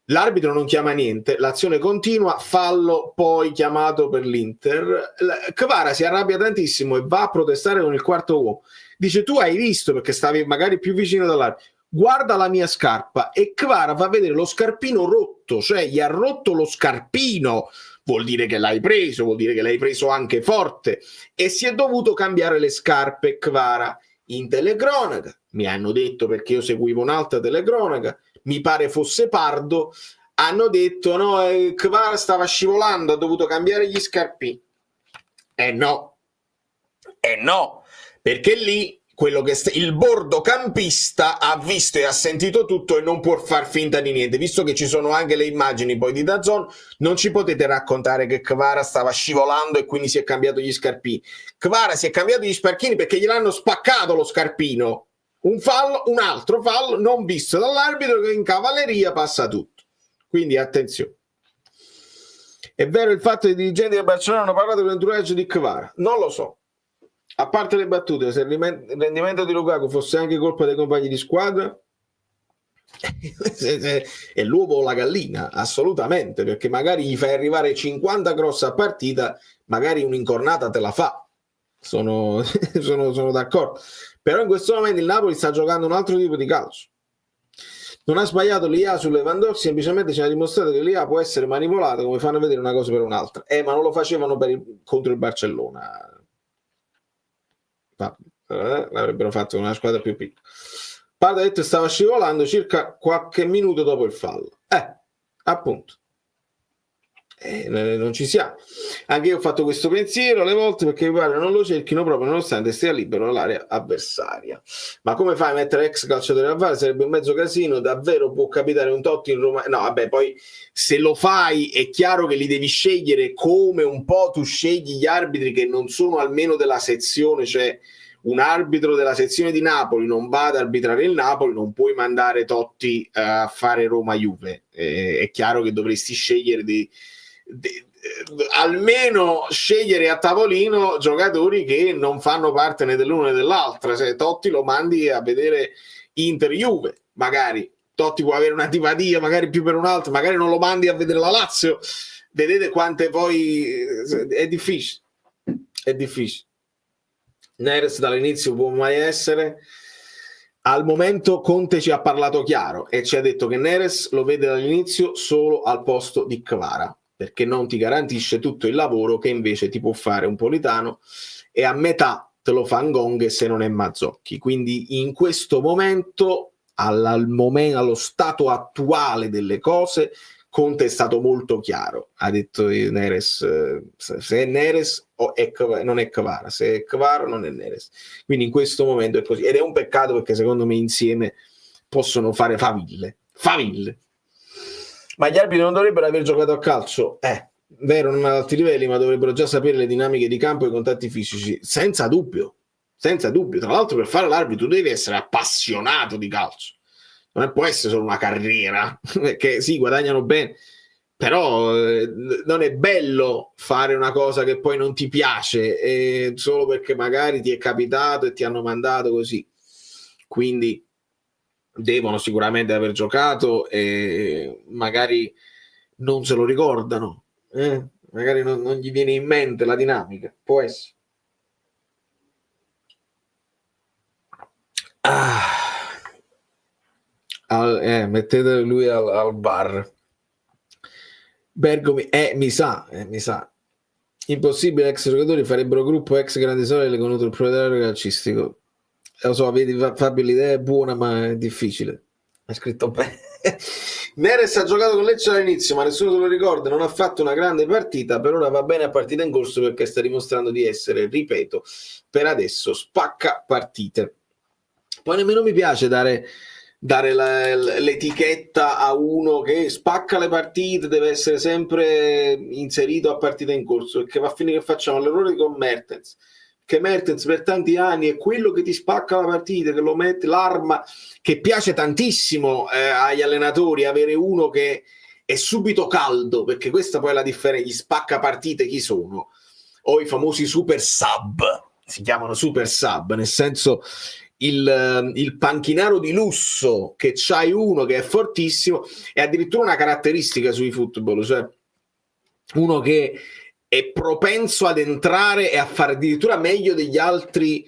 l'arbitro non chiama niente, l'azione continua, fallo poi chiamato per l'Inter. Kvara si arrabbia tantissimo e va a protestare con il quarto uomo, dice: tu hai visto, perché stavi magari più vicino dall'arbitro, guarda la mia scarpa, e Kvara fa vedere lo scarpino rotto, cioè gli ha rotto lo scarpino. Vuol dire che l'hai preso, vuol dire che l'hai preso anche forte, e si è dovuto cambiare le scarpe Kvara. In telecronaca mi hanno detto, perché io seguivo un'altra telecronaca, mi pare fosse Pardo, hanno detto no, Kvara stava scivolando, ha dovuto cambiare gli scarpini. No, perché lì quello che il bordocampista ha visto e ha sentito tutto e non può far finta di niente. Visto che ci sono anche le immagini poi di DAZN, non ci potete raccontare che Kvara stava scivolando e quindi si è cambiato gli scarpini. Kvara si è cambiato gli scarpini perché gliel'hanno spaccato lo scarpino. Un fallo, un altro fallo non visto dall'arbitro, che in cavalleria passa tutto. Quindi attenzione. È vero il fatto che i dirigenti del Barcellona hanno parlato dell'entourage di Kvara? Non lo so. A parte le battute, se il rendimento di Lukaku fosse anche colpa dei compagni di squadra, è l'uovo o la gallina, assolutamente, perché magari gli fai arrivare 50 cross a partita, magari un'incornata te la fa. Sono d'accordo. Però in questo momento il Napoli sta giocando un altro tipo di calcio. Non ha sbagliato l'IA su Lewandowski, semplicemente ci ha dimostrato che l'IA può essere manipolata, come fanno vedere una cosa per un'altra. Ma non lo facevano contro il Barcellona. L'avrebbero fatto con una squadra più piccola. Pardo ha detto che stava scivolando circa qualche minuto dopo il fallo. Appunto. Non ci siamo. Anche io ho fatto questo pensiero alle volte, perché mi pare non lo cerchino proprio, nonostante stia libero nell'area avversaria. Ma come fai a mettere ex calciatori a fare? Sarebbe un mezzo casino. Davvero può capitare un Totti in Roma? No, vabbè, poi se lo fai è chiaro che li devi scegliere, come un po' tu scegli gli arbitri che non sono almeno della sezione, cioè un arbitro della sezione di Napoli non va ad arbitrare il Napoli, non puoi mandare Totti a fare Roma-Juve. È chiaro che dovresti scegliere almeno scegliere a tavolino giocatori che non fanno parte né dell'uno né dell'altra. Se Totti lo mandi a vedere Inter-Juve, magari Totti può avere un'antipatia magari più per un altro, magari non lo mandi a vedere la Lazio. Vedete quante poi è difficile. Neres dall'inizio può mai essere. Al momento Conte ci ha parlato chiaro e ci ha detto che Neres lo vede dall'inizio solo al posto di Kvara, perché non ti garantisce tutto il lavoro che invece ti può fare un Politano, e a metà te lo fa Ngong se non è Mazzocchi. Quindi in questo momento, allo stato attuale delle cose, Conte è stato molto chiaro, ha detto Neres, se è Neres non è Kvara, se è Kvara non è Neres. Quindi in questo momento è così, ed è un peccato, perché secondo me insieme possono fare faville. Ma gli arbitri non dovrebbero aver giocato a calcio? Vero, non ad alti livelli, ma dovrebbero già sapere le dinamiche di campo e i contatti fisici, senza dubbio. Tra l'altro, per fare l'arbitro devi essere appassionato di calcio. Non può essere solo una carriera, perché sì, guadagnano bene, Però non è bello fare una cosa che poi non ti piace solo perché magari ti è capitato e ti hanno mandato così. Quindi devono sicuramente aver giocato e magari non se lo ricordano, magari non gli viene in mente la dinamica, può essere. Mettete lui al bar. Bergomi, mi sa. Impossibile, ex giocatori farebbero gruppo ex grandi sorelle contro il proprietario calcistico. Lo so, vedi Fabio, l'idea è buona ma è difficile. È scritto bene. Neres ha giocato con Lecce all'inizio, ma nessuno se lo ricorda, non ha fatto una grande partita, per ora va bene a partita in corso perché sta dimostrando di essere, ripeto, per adesso spacca partite. Poi nemmeno mi piace dare l'etichetta a uno che spacca le partite, deve essere sempre inserito a partita in corso, perché va a finire che facciamo l'errore con Mertens, che Mertens per tanti anni è quello che ti spacca la partita, che lo mette l'arma, che piace tantissimo agli allenatori avere uno che è subito caldo, perché questa poi è la differenza. Gli spacca partite chi sono? O i famosi super sub, si chiamano super sub, nel senso il panchinaro di lusso, che c'hai uno che è fortissimo, è addirittura una caratteristica sui football, cioè uno che è propenso ad entrare e a fare addirittura meglio degli altri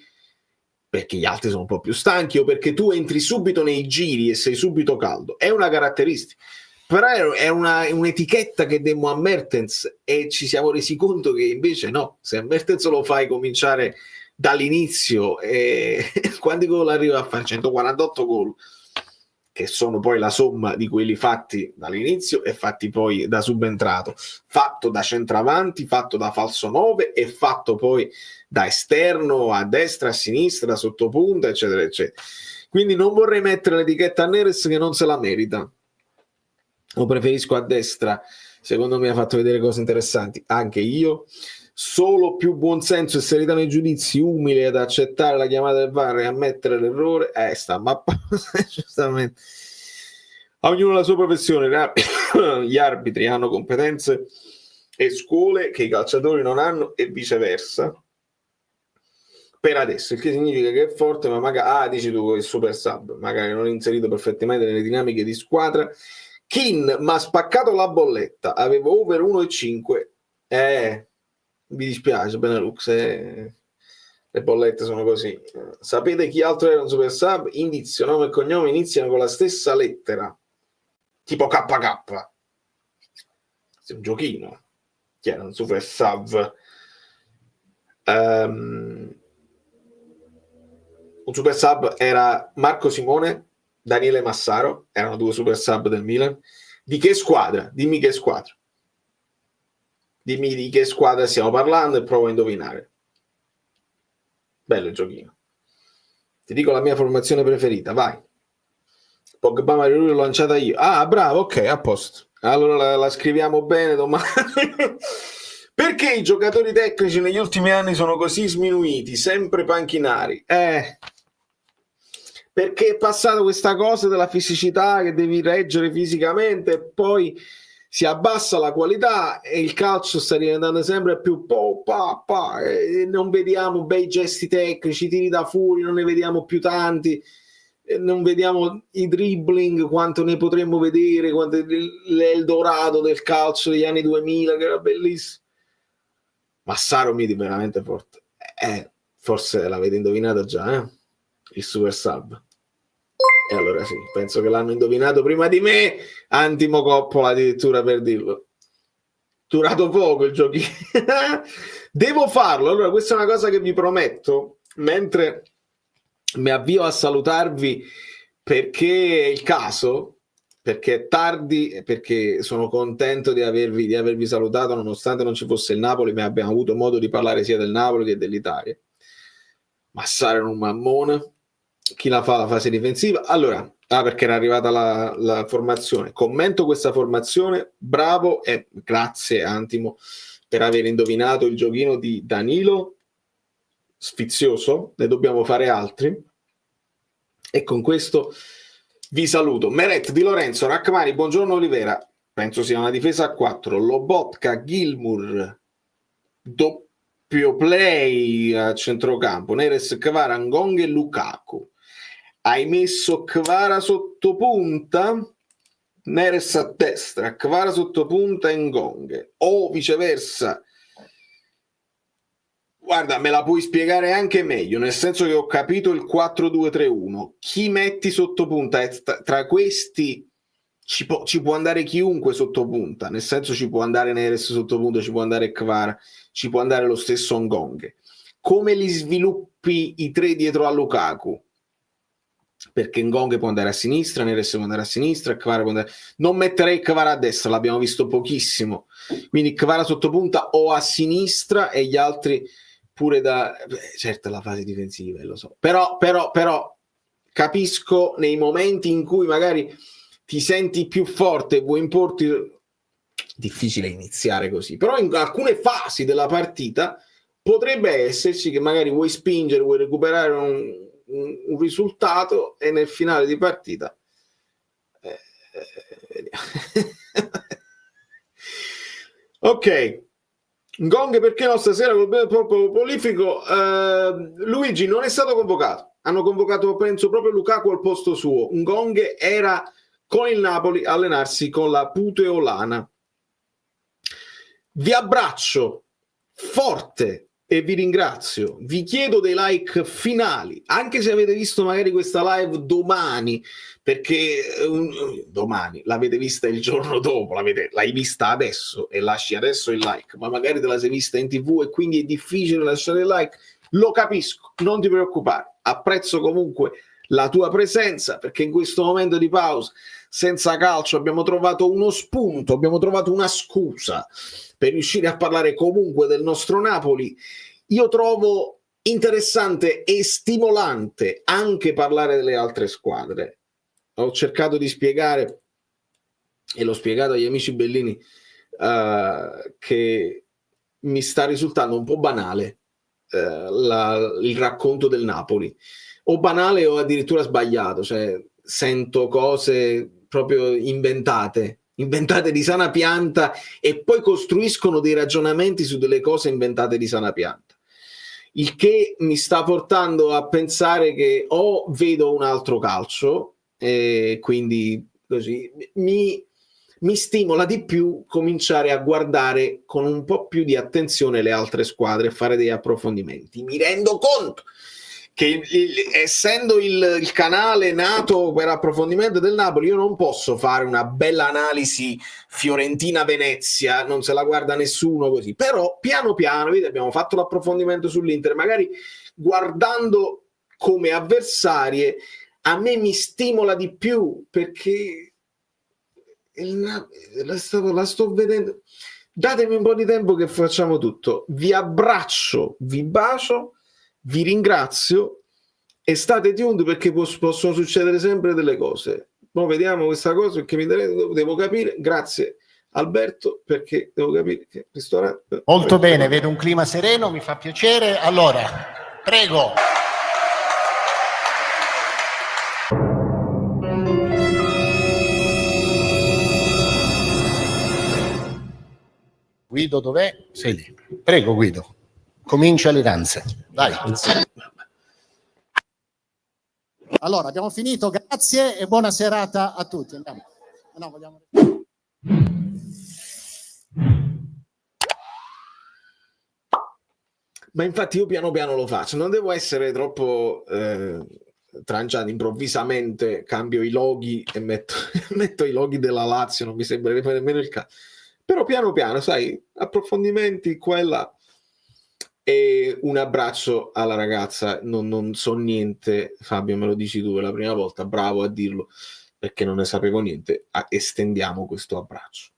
perché gli altri sono un po' più stanchi o perché tu entri subito nei giri e sei subito caldo. È una caratteristica, però è un'etichetta che demmo a Mertens e ci siamo resi conto che invece no, se a Mertens lo fai cominciare dall'inizio e quanti gol arriva a fare? 148 gol, che sono poi la somma di quelli fatti dall'inizio e fatti poi da subentrato, fatto da centravanti, fatto da falso 9 e fatto poi da esterno a destra, a sinistra, sottopunta, eccetera, eccetera. Quindi non vorrei mettere l'etichetta a Neres che non se la merita. Lo preferisco a destra, secondo me ha fatto vedere cose interessanti, anche io. Solo più buonsenso e serietà nei giudizi, umile ad accettare la chiamata del VAR e ammettere l'errore, giustamente. A ognuno la sua professione, gli arbitri hanno competenze e scuole che i calciatori non hanno e viceversa. Per adesso, il che significa che è forte, ma magari, dici tu, il super sub, magari non è inserito perfettamente nelle dinamiche di squadra. Kin, ma ha spaccato la bolletta, avevo over 1,5. Mi dispiace Benelux, le bollette sono così. Sapete chi altro era un super sub? Indizio, nome e cognome iniziano con la stessa lettera, tipo KK. È un giochino. Chi era un super sub? Un super sub era Marco Simone, Daniele Massaro, erano due super sub del Milan. Di che squadra? Dimmi che squadra. Dimmi di che squadra stiamo parlando e provo a indovinare. Bello il giochino. Ti dico la mia formazione preferita, vai. Pogba, Mario Rui l'ho lanciata io. Ah, bravo, ok, a posto. Allora la scriviamo bene domani. Perché i giocatori tecnici negli ultimi anni sono così sminuiti, sempre panchinari? Perché è passata questa cosa della fisicità che devi reggere fisicamente e poi si abbassa la qualità e il calcio sta diventando sempre più e non vediamo bei gesti tecnici, tiri da fuori, non ne vediamo più tanti, non vediamo i dribbling quanto ne potremmo vedere, quanto l'Eldorado del calcio degli anni 2000 che era bellissimo. Massaro Midi veramente forte, forse l'avete indovinata già, il super sub. E allora sì, penso che l'hanno indovinato prima di me. Antimo Coppola addirittura, per dirlo. Durato poco il giochino. Devo farlo. Allora, questa è una cosa che vi prometto mentre mi avvio a salutarvi, perché è il caso, perché è tardi e perché sono contento di avervi salutato nonostante non ci fosse il Napoli, ma abbiamo avuto modo di parlare sia del Napoli che dell'Italia. Massaro era un mammone. Chi la fa la fase difensiva? Allora, perché era arrivata la formazione. Commento questa formazione, bravo e grazie Antimo per aver indovinato il giochino di Danilo, sfizioso, ne dobbiamo fare altri. E con questo vi saluto. Meret Di Lorenzo, Rachmani, buongiorno Olivera. penso sia una difesa a 4, Lobotka, Gilmour, doppio play a centrocampo, Neres, Kvara, Ngong e Lukaku. Hai messo Kvara sotto punta, Neres a destra, Kvara sotto punta e Ngong, o viceversa. Guarda, me la puoi spiegare anche meglio, nel senso che ho capito il 4-2-3-1. Chi metti sotto punta? Tra questi ci può andare chiunque sotto punta, nel senso ci può andare Neres sotto punta, ci può andare Kvara, ci può andare lo stesso Ngong. Come li sviluppi i tre dietro a Lukaku? Perché Ngong può andare a sinistra, Neres può andare a sinistra, Kvara può andare... Non metterei Kvara a destra, l'abbiamo visto pochissimo. Quindi Kvara sotto punta o a sinistra e gli altri pure da... certo la fase difensiva, lo so. Però capisco nei momenti in cui magari ti senti più forte e vuoi importi... Difficile iniziare così. Però in alcune fasi della partita potrebbe esserci che magari vuoi spingere, vuoi recuperare un risultato e nel finale di partita ok. Ngong perché no stasera col popolo prolifico? Luigi non è stato convocato, hanno convocato penso proprio Lukaku al posto suo. Ngong era con il Napoli a allenarsi con la Puteolana. Vi abbraccio forte e vi ringrazio, vi chiedo dei like finali, anche se avete visto magari questa live domani, perché domani l'avete vista il giorno dopo, l'hai vista adesso e lasci adesso il like, ma magari te la sei vista in TV e quindi è difficile lasciare il like, lo capisco, non ti preoccupare, apprezzo comunque la tua presenza, perché in questo momento di pausa senza calcio abbiamo trovato uno spunto, abbiamo trovato una scusa per riuscire a parlare comunque del nostro Napoli. Io trovo interessante e stimolante anche parlare delle altre squadre. Ho cercato di spiegare, e l'ho spiegato agli amici bellini, che mi sta risultando un po' banale il racconto del Napoli, o banale o addirittura sbagliato, cioè sento cose proprio inventate di sana pianta e poi costruiscono dei ragionamenti su delle cose inventate di sana pianta, il che mi sta portando a pensare che o vedo un altro calcio e quindi così mi stimola di più cominciare a guardare con un po' più di attenzione le altre squadre e fare degli approfondimenti. Mi rendo conto che essendo il canale nato per approfondimento del Napoli, io non posso fare una bella analisi Fiorentina-Venezia, non se la guarda nessuno così, però piano piano, vedi, abbiamo fatto l'approfondimento sull'Inter, magari guardando come avversarie, a me mi stimola di più, perché la sto vedendo. Datemi un po' di tempo che facciamo tutto. Vi abbraccio, vi bacio, vi ringrazio e state tuned, perché possono succedere sempre delle cose. Ora vediamo questa cosa, perché devo capire. Grazie Alberto, perché devo capire che ristorante. Molto bene, vedo un clima sereno, mi fa piacere. Allora, prego. Guido, dov'è? Sei lì. Prego Guido, comincia le danze. Dai. Allora, abbiamo finito, grazie e buona serata a tutti. Andiamo. No, vogliamo... Ma infatti io piano piano lo faccio, non devo essere troppo tranciato, improvvisamente cambio i loghi e metto i loghi della Lazio, non mi sembra nemmeno il caso. Però piano piano, sai, approfondimenti qua e là. E un abbraccio alla ragazza, non so niente, Fabio me lo dici tu per la prima volta, bravo a dirlo, perché non ne sapevo niente, estendiamo questo abbraccio.